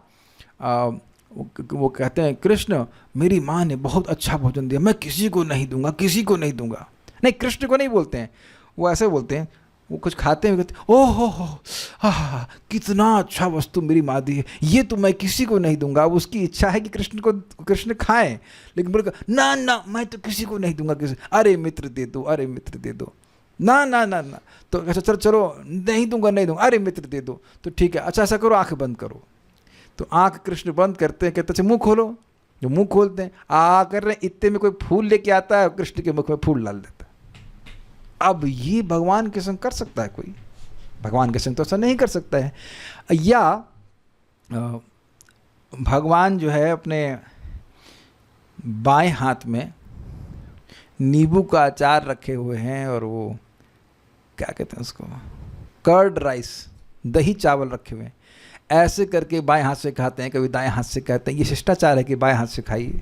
वो कहते हैं कृष्ण मेरी माँ ने बहुत अच्छा भोजन दिया, मैं किसी को नहीं दूंगा, किसी को नहीं दूंगा। नहीं, कृष्ण को नहीं बोलते हैं, वो ऐसे बोलते हैं, वो कुछ खाते हैं, कहते ओह हो कितना अच्छा वस्तु मेरी माँ दी है, ये तो मैं किसी को नहीं दूंगा। अब उसकी इच्छा है कि कृष्ण खाएं, लेकिन बोले ना ना मैं तो किसी को नहीं दूंगा, किसी, अरे मित्र दे दो, अरे मित्र दे दो, ना ना ना ना। तो अच्छा चलो चलो नहीं दूंगा, अरे मित्र दे दो। तो ठीक है, अच्छा ऐसा करो, आँख बंद करो। तो आँख कृष्ण बंद करते हैं, कहते अच्छा मुँह खोलो। जो मुँह खोलते हैं, कर रहे हैं, इतने में कोई फूल लेके आता है, कृष्ण के मुख में फूल डाल देता है। अब ये भगवान के संग कर सकता है कोई? भगवान के संग तो ऐसा नहीं कर सकता है। या भगवान जो है अपने बाएं हाथ में नींबू का अचार रखे हुए हैं और वो क्या कहते हैं उसको, कर्ड राइस, दही चावल रखे हुए हैं, ऐसे करके बाएं हाथ से खाते हैं, कभी दाएं हाथ से कहते हैं। ये शिष्टाचार है कि बाएं हाथ से खाइए।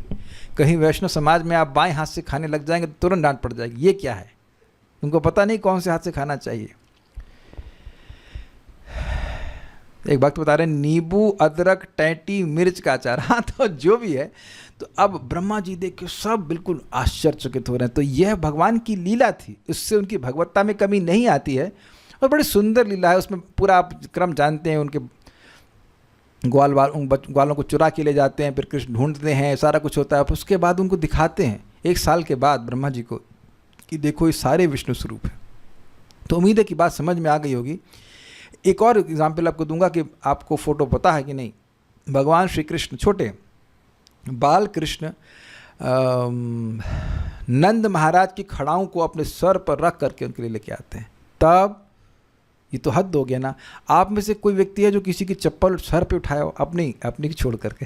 कहीं वैष्णव समाज में आप बाएं हाथ से खाने लग जाएंगे तो तुरंत डांट पड़ जाएगी, ये क्या है, तुमको पता नहीं कौन से हाथ से खाना चाहिए। एक भक्त बता रहे हैं नींबू अदरक टैटी मिर्च का अचार। हाँ, तो जो भी है। तो अब ब्रह्मा जी देख के सब बिल्कुल आश्चर्यचकित हो रहे हैं। तो यह भगवान की लीला थी, उससे उनकी भगवत्ता में कमी नहीं आती है और बड़ी सुंदर लीला है। उसमें पूरा आप क्रम जानते हैं, उनके ग्वालों को चुरा के ले जाते हैं, फिर कृष्ण ढूंढते हैं, सारा कुछ होता है। उसके बाद उनको दिखाते हैं 1 साल के बाद ब्रह्मा जी को कि देखो ये सारे विष्णु स्वरूप हैं। तो उम्मीद है कि बात समझ में आ गई होगी। एक और एग्जाम्पल आपको दूंगा कि आपको फोटो पता है कि नहीं। भगवान श्री कृष्ण छोटे बाल कृष्ण नंद महाराज की खड़ाओं को अपने सर पर रख करके उनके लिए लेके आते हैं। तब ये तो हद हो गया ना। आप में से कोई व्यक्ति है जो किसी की चप्पल सर पे उठाया हो अपनी की छोड़ करके?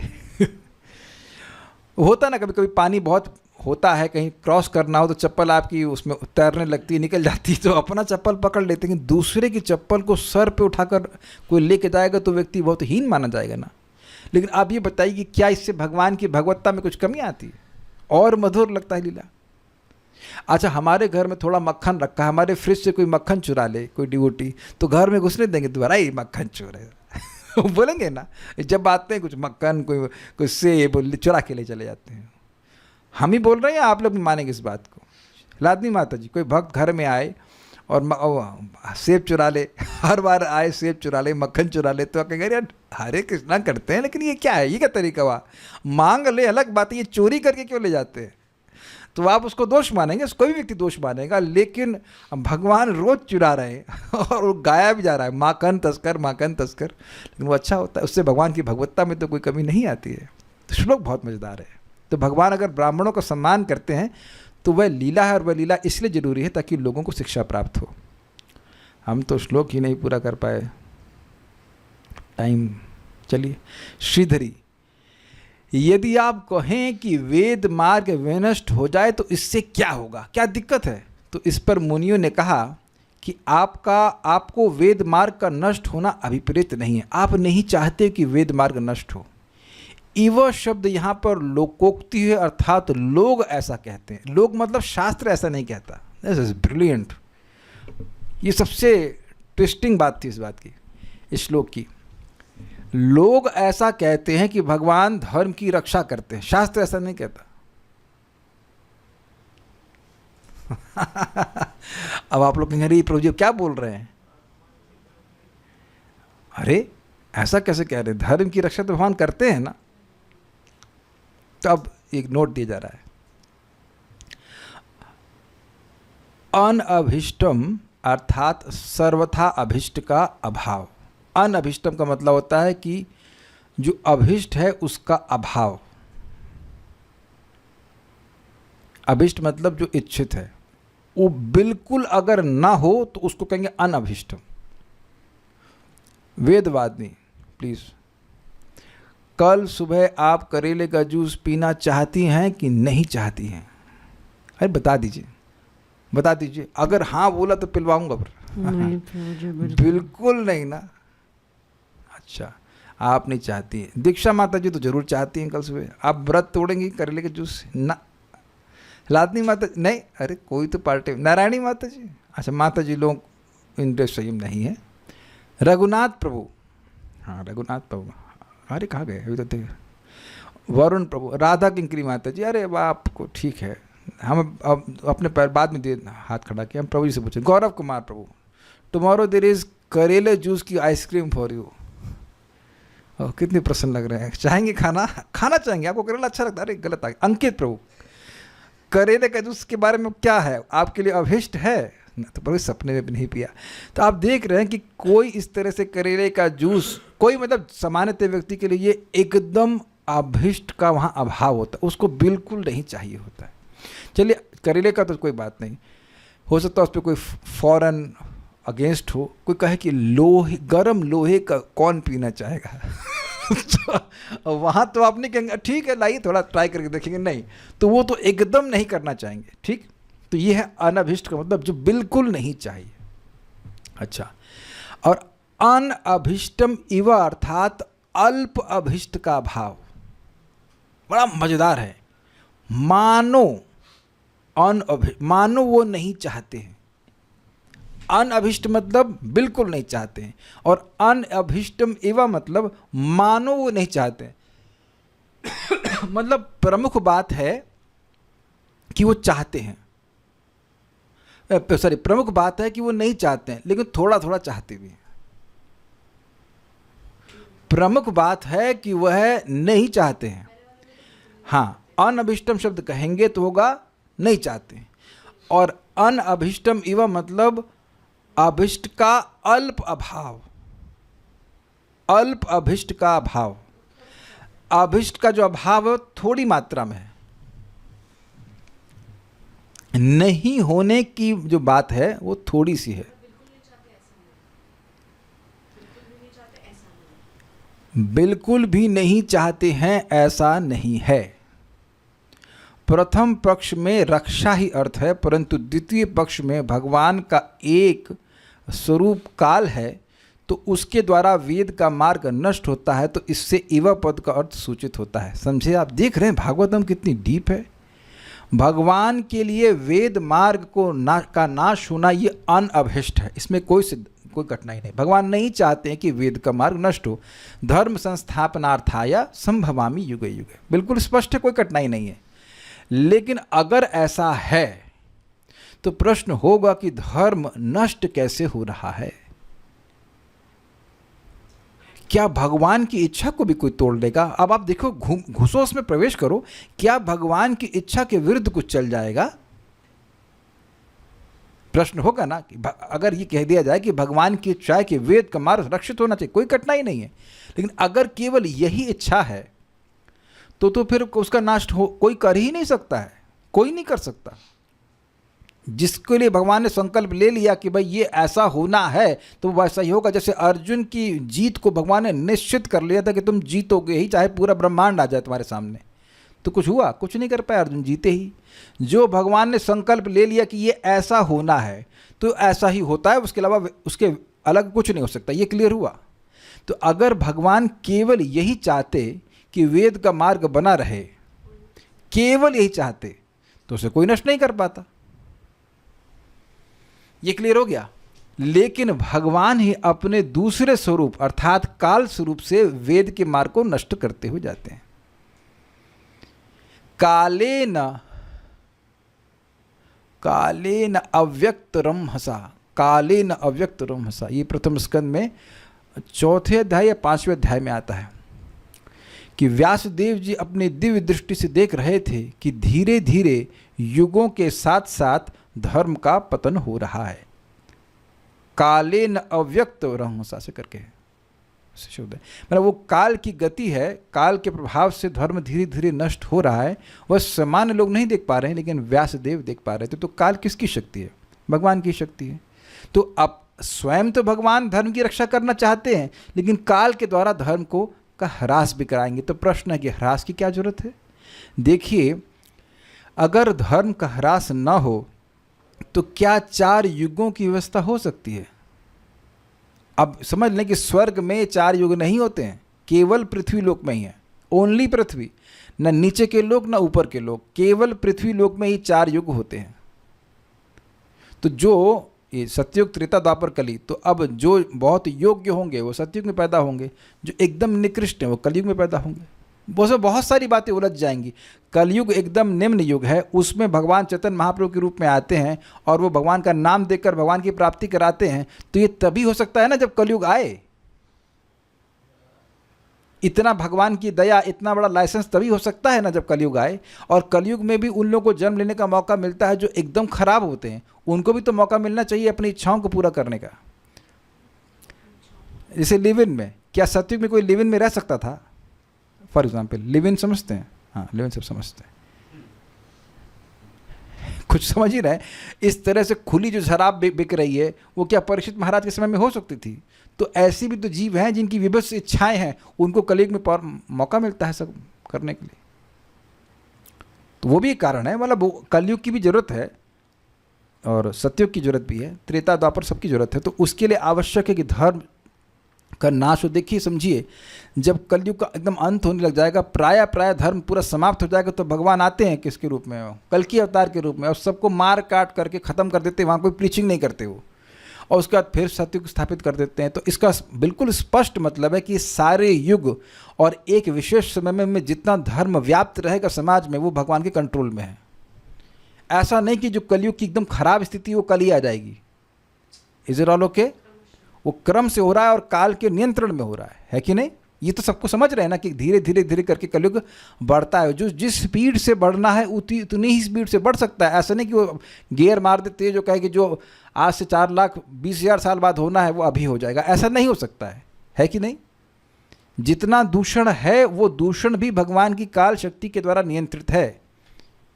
होता ना, कभी कभी पानी बहुत होता है कहीं क्रॉस करना हो तो चप्पल आपकी उसमें तैरने लगती है, निकल जाती है, तो अपना चप्पल पकड़ लेते हैं। दूसरे की चप्पल को सर पे उठाकर कोई लेके जाएगा तो व्यक्ति बहुत हीन माना जाएगा ना। लेकिन आप ये बताइए कि क्या इससे भगवान की भगवत्ता में कुछ कमी आती है? और मधुर लगता है लीला। अच्छा, हमारे घर में थोड़ा मक्खन रखा है, हमारे फ्रिज से कोई मक्खन चुरा ले कोई डिवोटी, तो घर में घुसने देंगे दोबारा? ये मक्खन चोर है बोलेंगे ना। जब आते हैं कुछ मक्खन कोई सेब चुरा के ले चले जाते हैं। हम ही बोल रहे हैं, आप लोग भी मानेंगे इस बात को? लादनी माता जी, कोई भक्त घर में आए और सेब चुरा ले, हर बार आए सेब चुरा ले, मक्खन चुरा ले, तो कहेंगे यार हरे कृष्णा करते हैं, लेकिन ये क्या है, ये क्या तरीका हुआ? मांग ले अलग बात है, ये चोरी करके क्यों ले जाते हैं? तो आप उसको दोष मानेंगे, कोई भी व्यक्ति दोष मानेगा। लेकिन भगवान रोज चुरा रहे हैं और वो गाया भी जा रहा है, माखन तस्कर, माखन तस्कर, लेकिन वो अच्छा होता है, उससे भगवान की भगवत्ता में तो कोई कमी नहीं आती है। तो श्लोक बहुत मज़ेदार है। तो भगवान अगर ब्राह्मणों का सम्मान करते हैं तो वह लीला है, और वह लीला इसलिए ज़रूरी है ताकि लोगों को शिक्षा प्राप्त हो। हम तो श्लोक ही नहीं पूरा कर पाए, टाइम। चलिए, श्रीधरी, यदि आप कहें कि वेद मार्ग विनष्ट हो जाए तो इससे क्या होगा, क्या दिक्कत है? तो इस पर मुनियों ने कहा कि आपको वेद मार्ग का नष्ट होना अभिप्रेत नहीं है, आप नहीं चाहते कि वेद मार्ग नष्ट हो। इव शब्द यहाँ पर लोकोक्ति है, अर्थात लोग ऐसा कहते हैं। लोग मतलब शास्त्र ऐसा नहीं कहता। This is brilliant. ये सबसे ट्विस्टिंग बात थी इस बात की, इस श्लोक की। लोग ऐसा कहते हैं कि भगवान धर्म की रक्षा करते हैं, शास्त्र ऐसा नहीं कहता। अब आप लोग कहेंगे, अरे प्रभु जी क्या बोल रहे हैं? अरे ऐसा कैसे कह रहे हैं? धर्म की रक्षा तो भगवान करते हैं ना। तो अब एक नोट दिया जा रहा है, अनअभिष्टम अर्थात सर्वथा अभिष्ट का अभाव। अनअभिष्टम का मतलब होता है कि जो अभिष्ट है उसका अभाव। अभिष्ट मतलब जो इच्छित है, वो बिल्कुल अगर ना हो तो उसको कहेंगे अनअभिष्टम। वेदवादिनी, प्लीज, कल सुबह आप करेले का जूस पीना चाहती हैं कि नहीं चाहती हैं? अरे बता दीजिए, बता दीजिए। अगर हाँ बोला तो पिलवाऊंगा, पर बिल्कुल नहीं ना। अच्छा, आप नहीं चाहती हैं। दीक्षा माता जी तो जरूर चाहती हैं कल सुबह। आप व्रत तोड़ेंगी करेले के जूस? ना। लादनी माता नहीं, अरे कोई तो पार्टी। नारायणी माता जी, अच्छा माता जी लोग इंद्रिय संयम नहीं है। रघुनाथ प्रभु, हाँ रघुनाथ प्रभु, अरे कहाँ गए अभी तो? वरुण प्रभु, राधा किंकरी माता जी, अरे आपको ठीक है, हम अब अपने पैर बाद में दे हाथ खड़ा किया, हम प्रभु जी से पूछे। गौरव कुमार प्रभु, टुमारो देयर इज करेले जूस की आइसक्रीम फॉर यू। कितने प्रसन्न लग रहे हैं। चाहेंगे खाना? खाना चाहेंगे? आपको करेला अच्छा लगता है? अरे गलत आ गया। अंकित प्रभु, करेले का जूस के बारे में क्या है, आपके लिए अभिष्ट है? तो प्रभु सपने में भी नहीं पिया। तो आप देख रहे हैं कि कोई इस तरह से करेले का जूस, कोई मतलब सामान्यतः व्यक्ति के लिए ये एकदम अभिष्ट का वहाँ अभाव होता है, उसको बिल्कुल नहीं चाहिए होता है। चलिए, करेले का तो कोई बात नहीं, हो सकता है उस पर कोई फौरन अगेंस्ट हो, कोई कहे कि लोहे, गर्म लोहे का कौन पीना चाहेगा? तो वहाँ तो आप नहीं कहेंगे ठीक है लाइए थोड़ा ट्राई करके देखेंगे, नहीं, तो वो तो एकदम नहीं करना चाहेंगे। ठीक, तो ये है अनअभिष्ट का मतलब जो बिल्कुल नहीं चाहिए। अच्छा, और अनअभिष्टम इव अर्थात अल्प अभिष्ट का भाव बड़ा मजेदार है। मानो मानो वो नहीं चाहते हैं। अनअभिष्ट मतलब बिल्कुल नहीं चाहते हैं, और अनअभिष्टम एवं मतलब मानो वो नहीं चाहते हैं। मतलब प्रमुख बात है कि वो चाहते हैं, सॉरी, प्रमुख बात है कि वो नहीं चाहते हैं लेकिन थोड़ा थोड़ा चाहते भी हैं। प्रमुख बात है कि वह नहीं चाहते हैं। हाँ, अनअभिष्टम शब्द कहेंगे तो होगा नहीं चाहते हैं, और अनअभिष्टम एवं मतलब अभिष्ट का अल्प अभाव। अल्प अभिष्ट का अभाव, अभिष्ट का जो अभाव है थोड़ी मात्रा में है। नहीं होने की जो बात है वो थोड़ी सी है। बिल्कुल भी नहीं चाहते हैं ऐसा नहीं है। प्रथम पक्ष में रक्षा ही अर्थ है, परंतु द्वितीय पक्ष में भगवान का एक स्वरूप काल है, तो उसके द्वारा वेद का मार्ग नष्ट होता है, तो इससे इव पद का अर्थ सूचित होता है। समझे? आप देख रहे हैं भागवतम कितनी डीप है। भगवान के लिए वेद मार्ग को का नाश होना ये अनअभिष्ट है, इसमें कोई कठिनाई नहीं। भगवान नहीं चाहते हैं कि वेद का मार्ग नष्ट हो। धर्म संस्थापनार्थाय संभवामि युगे युगे, बिल्कुल स्पष्ट है, कोई कठिनाई नहीं है। लेकिन अगर ऐसा है तो प्रश्न होगा कि धर्म नष्ट कैसे हो रहा है? क्या भगवान की इच्छा को भी कोई तोड़ देगा? अब आप देखो, घुसो उसमें, प्रवेश करो, क्या भगवान की इच्छा के विरुद्ध कुछ चल जाएगा? प्रश्न होगा ना कि अगर ये कह दिया जाए कि भगवान की इच्छा है कि वेद का मार्ग रक्षित होना चाहिए, कोई कठिनाई नहीं है। लेकिन अगर केवल यही इच्छा है तो फिर उसका नाश कोई कर ही नहीं सकता है, कोई नहीं कर सकता। जिसके लिए भगवान ने संकल्प ले लिया कि भाई ये ऐसा होना है, तो वैसा ही होगा। जैसे अर्जुन की जीत को भगवान ने निश्चित कर लिया था कि तुम जीतोगे ही, चाहे पूरा ब्रह्मांड आ जाए तुम्हारे सामने। तो कुछ हुआ? कुछ नहीं कर पाया, अर्जुन जीते ही। जो भगवान ने संकल्प ले लिया कि ये ऐसा होना है तो ऐसा ही होता है, उसके अलावा उसके अलग कुछ नहीं हो सकता। ये क्लियर हुआ? तो अगर भगवान केवल यही चाहते कि वेद का मार्ग बना रहे, केवल यही चाहते, तो उसे कोई नष्ट नहीं कर पाता। ये क्लियर हो गया? लेकिन भगवान ही अपने दूसरे स्वरूप अर्थात काल स्वरूप से वेद के मार्ग को नष्ट करते हुए जाते हैं। कालेन अव्यक्त रमहसा, कालेन अव्यक्त रमहसा, ये प्रथम स्कंद में 4 अध्याय या 5वें अध्याय में आता है कि व्यासदेव जी अपनी दिव्य दृष्टि से देख रहे थे कि धीरे धीरे युगों के साथ साथ धर्म का पतन हो रहा है। कालेन अव्यक्त रमहसा से करके शब्द है, मतलब वो काल की गति है, काल के प्रभाव से धर्म धीरे धीरे नष्ट हो रहा है। वह सामान्य लोग नहीं देख पा रहे हैं, लेकिन व्यासदेव देख पा रहे थे। तो काल किसकी शक्ति है? भगवान की शक्ति है। तो अब स्वयं तो भगवान धर्म की रक्षा करना चाहते हैं, लेकिन काल के द्वारा धर्म को का ह्रास भी कराएंगे। तो प्रश्न है कि ह्रास की क्या जरूरत है? देखिए, अगर धर्म का ह्रास न हो तो क्या 4 युगों की व्यवस्था हो सकती है? अब समझ लें कि स्वर्ग में 4 युग नहीं होते हैं, केवल पृथ्वी लोक में ही है। ओनली पृथ्वी, न नीचे के लोग न ऊपर के लोग, केवल पृथ्वी लोक में ही 4 युग होते हैं। तो जो ये सतयुग, त्रेता, द्वापर, कली, तो अब जो बहुत योग्य होंगे वो सतयुग में पैदा होंगे, जो एकदम निकृष्ट हैं वो कलयुग में पैदा होंगे। बहुत सारी बातें उलझ जाएंगी। कलयुग एकदम निम्न युग है, उसमें भगवान चैतन्य महाप्रभु के रूप में आते हैं और वो भगवान का नाम देकर भगवान की प्राप्ति कराते हैं। तो ये तभी हो सकता है ना जब कलयुग आए। इतना भगवान की दया, इतना बड़ा लाइसेंस तभी हो सकता है ना जब कलयुग आए। और कलयुग में भी उन लोगों को जन्म लेने का मौका मिलता है जो एकदम खराब होते हैं, उनको भी तो मौका मिलना चाहिए अपनी इच्छाओं को पूरा करने का। जैसे लिव इन में, क्या सतयुग में कोई लिव इन में रह सकता था? फॉर एग्जाम्पल, लिव इन समझते हैं? हाँ, लिव इन सब समझते हैं, कुछ समझ ही रहे। इस तरह से खुली जो शराब बिक रही है वो क्या परीक्षित महाराज के समय में हो सकती थी? तो ऐसी भी तो जीव हैं जिनकी विभत्स इच्छाएं हैं, उनको कलयुग में मौका मिलता है सब करने के लिए। तो वो भी एक कारण है, मतलब कलयुग की भी जरूरत है और सतयुग की जरूरत भी है, त्रेता द्वापर सबकी जरूरत है। तो उसके लिए आवश्यक है कि धर्म का नाश हो। देखिए, समझिए, जब कलयुग का एकदम अंत होने लग जाएगा, प्राय धर्म पूरा समाप्त हो जाएगा, तो भगवान आते हैं किसके रूप में? कल्कि अवतार के रूप में, और सबको मार काट करके ख़त्म कर देते हैं। वहाँ कोई प्रीचिंग नहीं करते वो, और उसके बाद फिर सतयुग स्थापित कर देते हैं। तो इसका बिल्कुल स्पष्ट मतलब है कि सारे युग और एक विशेष समय में जितना धर्म व्याप्त रहेगा समाज में, वो भगवान के कंट्रोल में है। ऐसा नहीं कि जो कलयुग की एकदम खराब स्थिति वो कल ही आ जाएगी। Is it all okay? वो क्रम से हो रहा है और काल के नियंत्रण में हो रहा है कि नहीं? ये तो सबको समझ रहे हैं ना कि धीरे धीरे धीरे करके कलयुग बढ़ता है। जो जिस स्पीड से बढ़ना है उतनी ही स्पीड से बढ़ सकता है। ऐसा नहीं कि वो गियर मार देते हैं जो कहे कि जो आज से 4,20,000 साल बाद होना है वो अभी हो जाएगा, ऐसा नहीं हो सकता है कि नहीं? जितना दूषण है वो दूषण भी भगवान की काल शक्ति के द्वारा नियंत्रित है।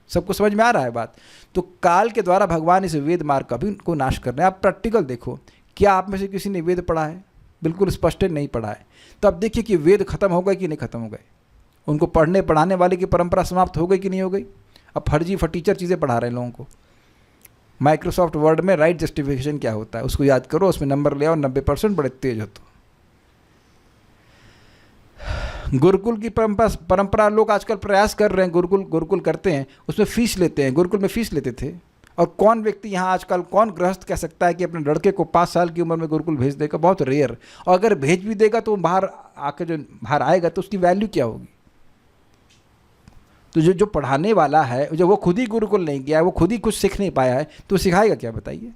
सबको समझ में आ रहा है बात? तो काल के द्वारा भगवान इस वेद मार्ग का भी को नाश कर रहे हैं। आप प्रैक्टिकल देखो, क्या आप में से किसी ने वेद पढ़ा है? बिल्कुल स्पष्ट नहीं पढ़ा है। तो अब देखिए कि वेद खत्म हो गए कि नहीं खत्म हो गए, उनको पढ़ने पढ़ाने वाले की परंपरा समाप्त हो गई कि नहीं हो गई? अब फर्जी फटीचर चीज़ें पढ़ा रहे हैं लोगों को। माइक्रोसॉफ्ट वर्ड में राइट जस्टिफिकेशन क्या होता है उसको याद करो, उसमें नंबर ले आओ 90%, बड़े तेज हो तो। गुरुकुल की परंपरा लोग आजकल प्रयास कर रहे हैं, गुरुकुल करते हैं, उसमें फीस लेते हैं। गुरुकुल में फीस लेते थे, और कौन व्यक्ति यहाँ आजकल, कौन गृहस्थ कह सकता है कि अपने लड़के को 5 साल की उम्र में गुरुकुल भेज देगा? बहुत रेयर। और अगर भेज भी देगा तो बाहर आकर जो बाहर आएगा तो उसकी वैल्यू क्या होगी? तो जो पढ़ाने वाला है, जो वो खुद ही गुरुकुल नहीं गया, वो खुद ही कुछ सीख नहीं पाया है, तो सिखाएगा क्या? बताइए,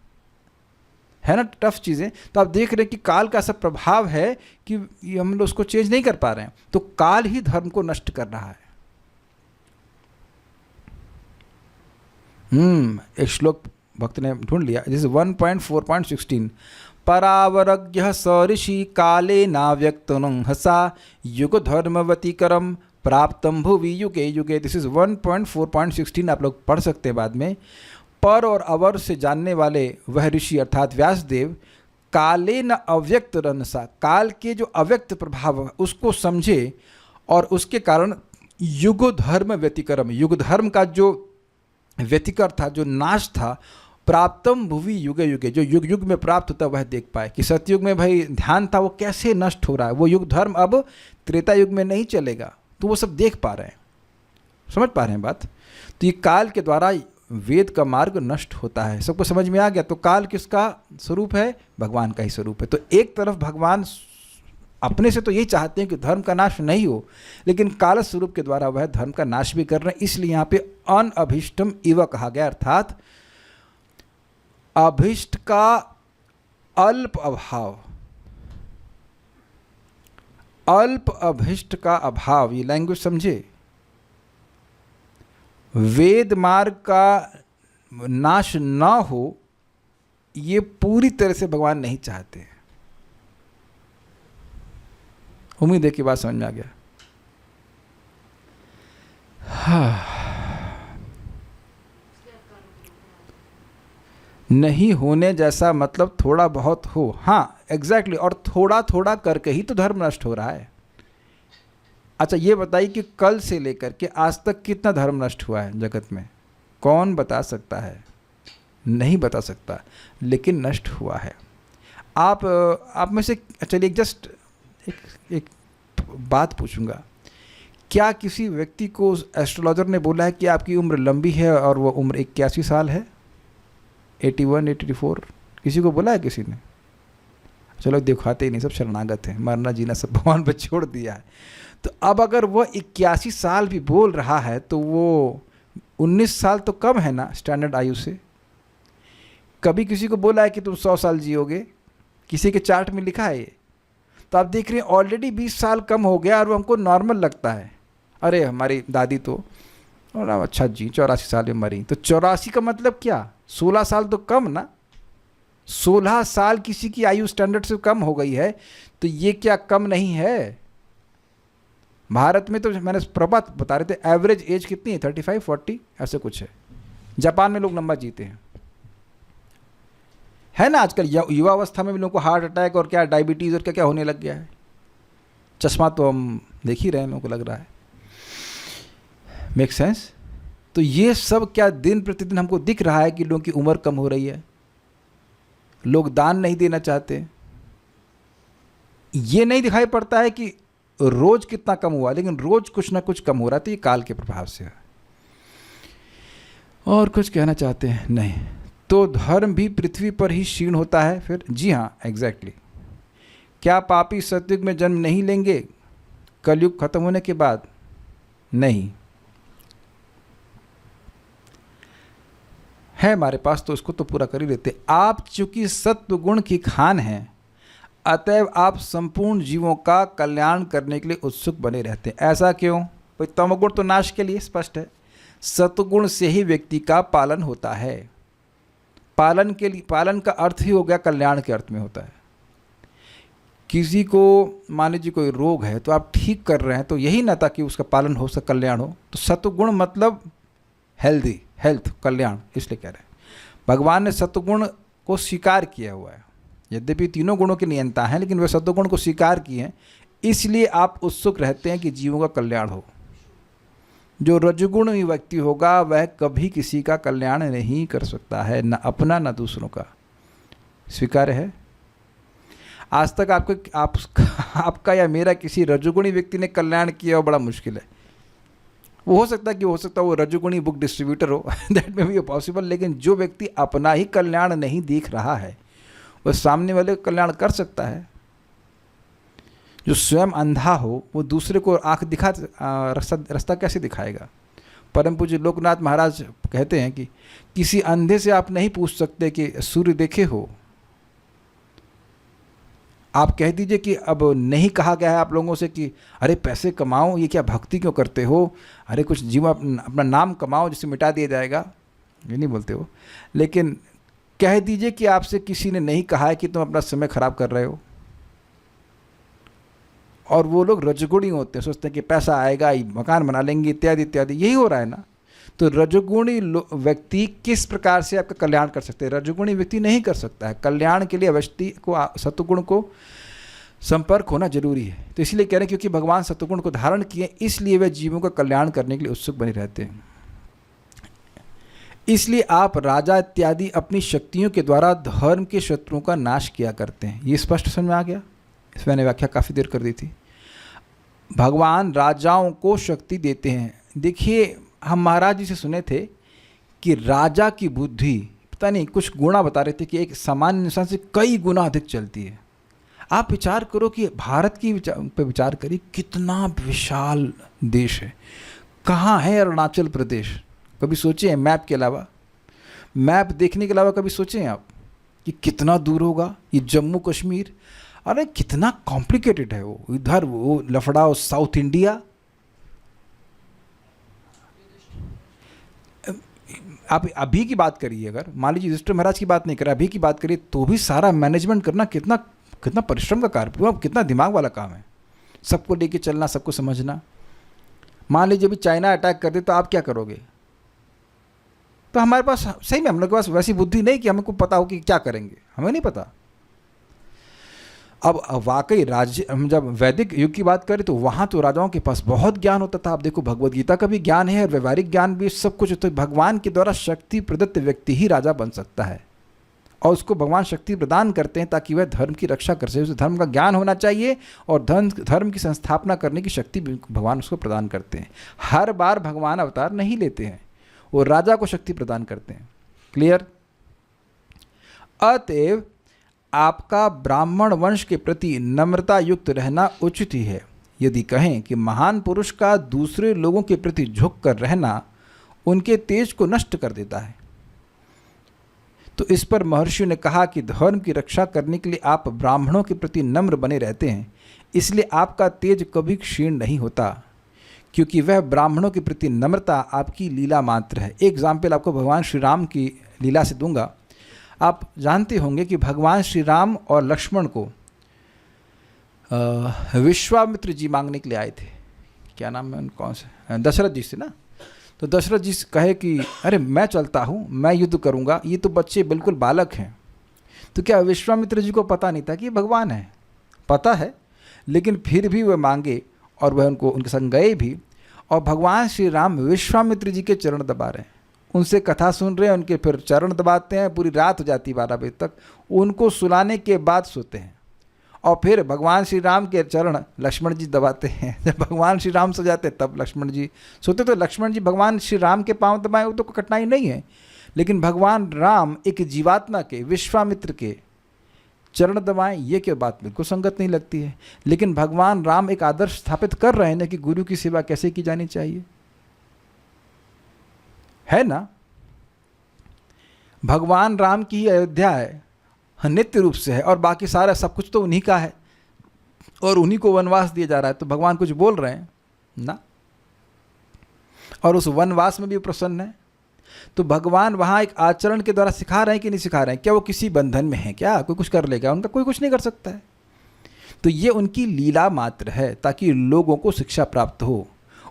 है ना टफ चीज़ें। तो आप देख रहे हैं कि काल का ऐसा प्रभाव है कि हम लोग उसको चेंज नहीं कर पा रहे हैं। तो काल ही धर्म को नष्ट कर रहा है। एक श्लोक भक्त ने ढूंढ लिया, जैसे 1.4.16, परावरज्ञ स ऋषि काले नाव्यक्तं हसा युग धर्मवतीकरम प्राप्तम भुवि युगे युगे। दिस इज 1.4.16, आप लोग पढ़ सकते हैं बाद में। पर और अवर से जानने वाले वह ऋषि अर्थात व्यासदेव, काले न अव्यक्त रनसा, काल के जो अव्यक्त प्रभाव है उसको समझे, और उसके कारण युग धर्म व्यतिक्रम, युग धर्म का जो व्यतिकर था, जो नाश था, प्राप्तम भुवि युगे युगे, जो युग युग में प्राप्त होता वह देख पाए कि सतयुग में भाई ध्यान था वो कैसे नष्ट हो रहा है। वो युग धर्म अब त्रेता युग में नहीं चलेगा, तो वो सब देख पा रहे हैं, समझ पा रहे हैं बात। तो ये काल के द्वारा वेद का मार्ग नष्ट होता है। सबको समझ में आ गया? तो काल किसका स्वरूप है? भगवान का ही स्वरूप है। तो एक तरफ भगवान अपने से तो यही चाहते हैं कि धर्म का नाश नहीं हो, लेकिन काल स्वरूप के द्वारा वह धर्म का नाश भी कर रहे हैं। इसलिए यहाँ पे अनअभिष्टम इव कहा गया, अर्थात अभिष्ट का अल्प अभाव, अल्प अभिष्ट का अभाव, ये लैंग्वेज समझे। वेद मार्ग का नाश ना हो, ये पूरी तरह से भगवान नहीं चाहते। उम्मीद है कि बात समझ में आ गया। नहीं होने जैसा मतलब थोड़ा बहुत हो, हाँ एग्जैक्टली, और थोड़ा थोड़ा करके ही तो धर्म नष्ट हो रहा है। अच्छा ये बताइए कि कल से लेकर के आज तक कितना धर्म नष्ट हुआ है जगत में? कौन बता सकता है? नहीं बता सकता, लेकिन नष्ट हुआ है। आप में से, चलिए जस्ट एक बात पूछूंगा, क्या किसी व्यक्ति को एस्ट्रोलॉजर ने बोला है कि आपकी उम्र लंबी है और वो उम्र 81 साल है, 81, 84? किसी को बोला है किसी ने? चलो दिखाते ही नहीं, सब शरणागत हैं, मरना जीना सब भगवान पर छोड़ दिया है। तो अब अगर वो 81 साल भी बोल रहा है तो वो 19 साल तो कम है ना स्टैंडर्ड आयु से। कभी किसी को बोला है कि तुम 100 साल जियोगे? किसी के चार्ट में लिखा है ये? तो आप देख रहे हैं ऑलरेडी 20 साल कम हो गया और वो हमको नॉर्मल लगता है। अरे हमारी दादी तो अच्छा जी 84 साल में मरी, तो 84 का मतलब क्या? 16 साल तो कम ना। 16 साल किसी की आयु स्टैंडर्ड से कम हो गई है, तो ये क्या कम नहीं है? भारत में तो मैंने प्रभात बता रहे थे एवरेज एज कितनी है, 35, 40 ऐसे कुछ है। जापान में लोग लंबा जीते हैं, है ना। आजकल युवा अवस्था में भी लोगों को हार्ट अटैक और क्या डायबिटीज़ और क्या क्या होने लग गया है। चश्मा तो हम देख ही रहे हैं, लोगों को लग रहा है। Make sense? तो ये सब क्या दिन प्रतिदिन हमको दिख रहा है कि लोगों की उम्र कम हो रही है, लोग दान नहीं देना चाहते। ये नहीं दिखाई पड़ता है कि रोज कितना कम हुआ, लेकिन रोज कुछ ना कुछ कम हो रहा है। तो ये काल के प्रभाव से है। और कुछ कहना चाहते हैं? नहीं। तो धर्म भी पृथ्वी पर ही क्षीण होता है फिर? जी हाँ एग्जैक्टली। क्या पापी सतयुग में जन्म नहीं लेंगे कलयुग खत्म होने के बाद? नहीं है हमारे पास, तो उसको तो पूरा कर ही लेते। आप चूंकि सत्व गुण की खान हैं, अतएव आप संपूर्ण जीवों का कल्याण करने के लिए उत्सुक बने रहते हैं। ऐसा क्यों? भाई तमोगुण तो नाश के लिए स्पष्ट है, सत्वगुण से ही व्यक्ति का पालन होता है। पालन के लिए, पालन का अर्थ ही हो गया कल्याण के अर्थ में होता है। किसी को मान लीजिए कोई रोग है तो आप ठीक कर रहे हैं, तो यही ना ताकि उसका पालन हो, सक कल्याण हो। तो सत्वगुण मतलब हेल्दी, हेल्थ, कल्याण, इसलिए कह रहे हैं। भगवान ने सत्वगुण को स्वीकार किया हुआ है। यद्यपि तीनों गुणों के नियंता हैं, लेकिन वे सत्वगुण को स्वीकार किए हैं, इसलिए आप उत्सुक रहते हैं कि जीवों का कल्याण हो। जो रजोगुणी व्यक्ति होगा वह कभी किसी का कल्याण नहीं कर सकता है, न अपना न दूसरों का। स्वीकार्य है? आज तक आपका या मेरा किसी रजोगुणी व्यक्ति ने कल्याण किया हो, बड़ा मुश्किल है। वो हो सकता है वो रजोगुणी बुक डिस्ट्रीब्यूटर हो, दैट में भी पॉसिबल, लेकिन जो व्यक्ति अपना ही कल्याण नहीं देख रहा है वह सामने वाले का कल्याण कर सकता है? जो स्वयं अंधा हो वो दूसरे को आंख दिखा रास्ता कैसे दिखाएगा? परम पूज्य लोकनाथ महाराज कहते हैं कि किसी अंधे से आप नहीं पूछ सकते कि सूर्य देखे हो। आप कह दीजिए कि अब नहीं कहा गया है आप लोगों से कि अरे पैसे कमाओ, ये क्या भक्ति क्यों करते हो, अरे कुछ जीवन अपना नाम कमाओ जिससे मिटा दिया जाएगा, ये नहीं बोलते हो। लेकिन कह दीजिए कि आपसे किसी ने नहीं कहा है कि तुम अपना समय खराब कर रहे हो, और वो लोग रजोगुणी होते हैं, सोचते हैं कि पैसा आएगा, मकान बना लेंगे, इत्यादि इत्यादि। यही हो रहा है ना। तो रजोगुणी व्यक्ति किस प्रकार से आपका कल्याण कर सकते हैं? रजोगुणी व्यक्ति नहीं कर सकता है। कल्याण के लिए व्यक्ति को सत्वगुण को संपर्क होना जरूरी है। तो इसलिए कह रहे हैं क्योंकि भगवान सत्वगुण को धारण किए, इसलिए वे जीवों का कल्याण करने के लिए उत्सुक बने रहते हैं। इसलिए आप राजा इत्यादि अपनी शक्तियों के द्वारा धर्म के शत्रुओं का नाश किया करते हैं। ये स्पष्ट समझ में आ गया? इस मैंने व्याख्या काफ़ी देर कर दी थी। भगवान राजाओं को शक्ति देते हैं। देखिए, हम महाराज जी से सुने थे कि राजा की बुद्धि पता नहीं कुछ गुणा बता रहे थे कि एक सामान्य इंसान से कई गुना अधिक चलती है। आप विचार करो कि भारत की पे विचार करिए, कितना विशाल देश है। कहाँ है अरुणाचल प्रदेश? कभी सोचे हैं मैप के अलावा? मैप देखने के अलावा कभी सोचे हैं आप कि कितना दूर होगा ये जम्मू कश्मीर? अरे कितना कॉम्प्लिकेटेड है वो। इधर वो लफड़ा साउथ इंडिया, आप अभी की बात करिए, अगर मान लीजिए युधिष्ठिर महाराज की बात नहीं करें, अभी की बात करिए, तो भी सारा मैनेजमेंट करना कितना परिश्रम का कार्य, कितना दिमाग वाला काम है। सबको लेके चलना, सबको समझना। मान लीजिए अभी चाइना अटैक कर दे तो आप क्या करोगे? तो हमारे पास सही में हम लोग के पास वैसी बुद्धि नहीं कि हमको पता हो कि क्या करेंगे, हमें नहीं पता। अब वाकई राज्य, हम जब वैदिक युग की बात करें तो वहाँ तो राजाओं के पास बहुत ज्ञान होता था। आप देखो भगवद गीता का भी ज्ञान है और व्यवहारिक ज्ञान भी, सब कुछ। तो भगवान के द्वारा शक्ति प्रदत्त व्यक्ति ही राजा बन सकता है, और उसको भगवान शक्ति प्रदान करते हैं ताकि वह धर्म की रक्षा कर सके। उसे धर्म का ज्ञान होना चाहिए और धर्म की संस्थापना करने की शक्ति भगवान उसको प्रदान करते हैं। हर बार भगवान अवतार नहीं लेते हैं, वो राजा को शक्ति प्रदान करते हैं। क्लियर? अतएव आपका ब्राह्मण वंश के प्रति नम्रता युक्त रहना उचित ही है। यदि कहें कि महान पुरुष का दूसरे लोगों के प्रति झुक कर रहना उनके तेज को नष्ट कर देता है, तो इस पर महर्षियों ने कहा कि धर्म की रक्षा करने के लिए आप ब्राह्मणों के प्रति नम्र बने रहते हैं, इसलिए आपका तेज कभी क्षीण नहीं होता, क्योंकि वह ब्राह्मणों के प्रति नम्रता आपकी लीला मात्र है। एक एग्जाम्पल आपको भगवान श्री राम की लीला से दूंगा। आप जानते होंगे कि भगवान श्री राम और लक्ष्मण को विश्वामित्र जी मांगने के लिए आए थे। क्या नाम है कौन से? दशरथ जी से ना। तो दशरथ जी कहे कि अरे मैं चलता हूँ, मैं युद्ध करूँगा, ये तो बच्चे बिल्कुल बालक हैं। तो क्या विश्वामित्र जी को पता नहीं था कि ये भगवान है? पता है, लेकिन फिर भी वह मांगे और वह उनके संग गए भी। और भगवान श्री राम विश्वामित्र जी के चरण दबा रहे हैं, उनसे कथा सुन रहे हैं, उनके फिर चरण दबाते हैं। पूरी रात हो जाती 12 बजे तक। उनको सुलाने के बाद सोते हैं और फिर भगवान श्री राम के चरण लक्ष्मण जी दबाते हैं। जब भगवान श्री राम सो जाते तब लक्ष्मण जी सोते। तो लक्ष्मण जी भगवान श्री राम के पांव दबाएं, वो तो कठिनाई नहीं है। लेकिन भगवान राम एक जीवात्मा के, विश्वामित्र के चरण दबाएं, ये क्या बात बिल्कुल संगत नहीं लगती है। लेकिन भगवान राम एक आदर्श स्थापित कर रहे हैं ना कि गुरु की सेवा कैसे की जानी चाहिए, है ना। भगवान राम की ही अयोध्या है, नित्य रूप से है, और बाकी सारा सब कुछ तो उन्हीं का है, और उन्हीं को वनवास दिया जा रहा है। तो भगवान कुछ बोल रहे हैं ना, और उस वनवास में भी प्रसन्न है। तो भगवान वहाँ एक आचरण के द्वारा सिखा रहे हैं कि नहीं सिखा रहे हैं? क्या वो किसी बंधन में है क्या? कोई कुछ कर लेगा? उनका कोई कुछ नहीं कर सकता है। तो ये उनकी लीला मात्र है ताकि लोगों को शिक्षा प्राप्त हो।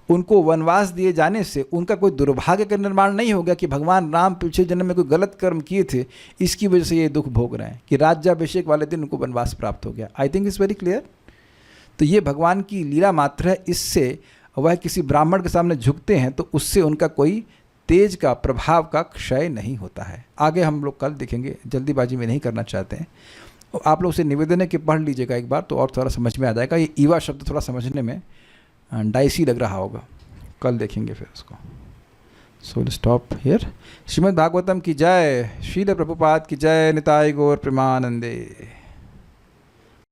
उनको वनवास दिए जाने से उनका कोई दुर्भाग्य का निर्माण नहीं होगा कि भगवान राम पिछले जन्म में कोई गलत कर्म किए थे, इसकी वजह से ये दुख भोग रहे हैं कि राज्याभिषेक वाले दिन उनको वनवास प्राप्त हो गया। I think it's very clear. तो ये भगवान की लीला मात्र है। इससे वह किसी ब्राह्मण के सामने झुकते हैं तो उससे उनका कोई तेज का प्रभाव का क्षय नहीं होता है। आगे हम लोग कल देखेंगे, जल्दीबाजी में नहीं करना चाहते हैं। आप लोग से निवेदन है कि पढ़ लीजिएगा एक बार तो और थोड़ा समझ में आ जाएगा। ये ईवा शब्द थोड़ा समझने में डाइसी लग रहा होगा, कल देखेंगे फिर उसको। So will stop here. Shrimad Bhagavatam की जय, श्रील प्रभुपाद की जय, निताय गौर प्रेमानंदे।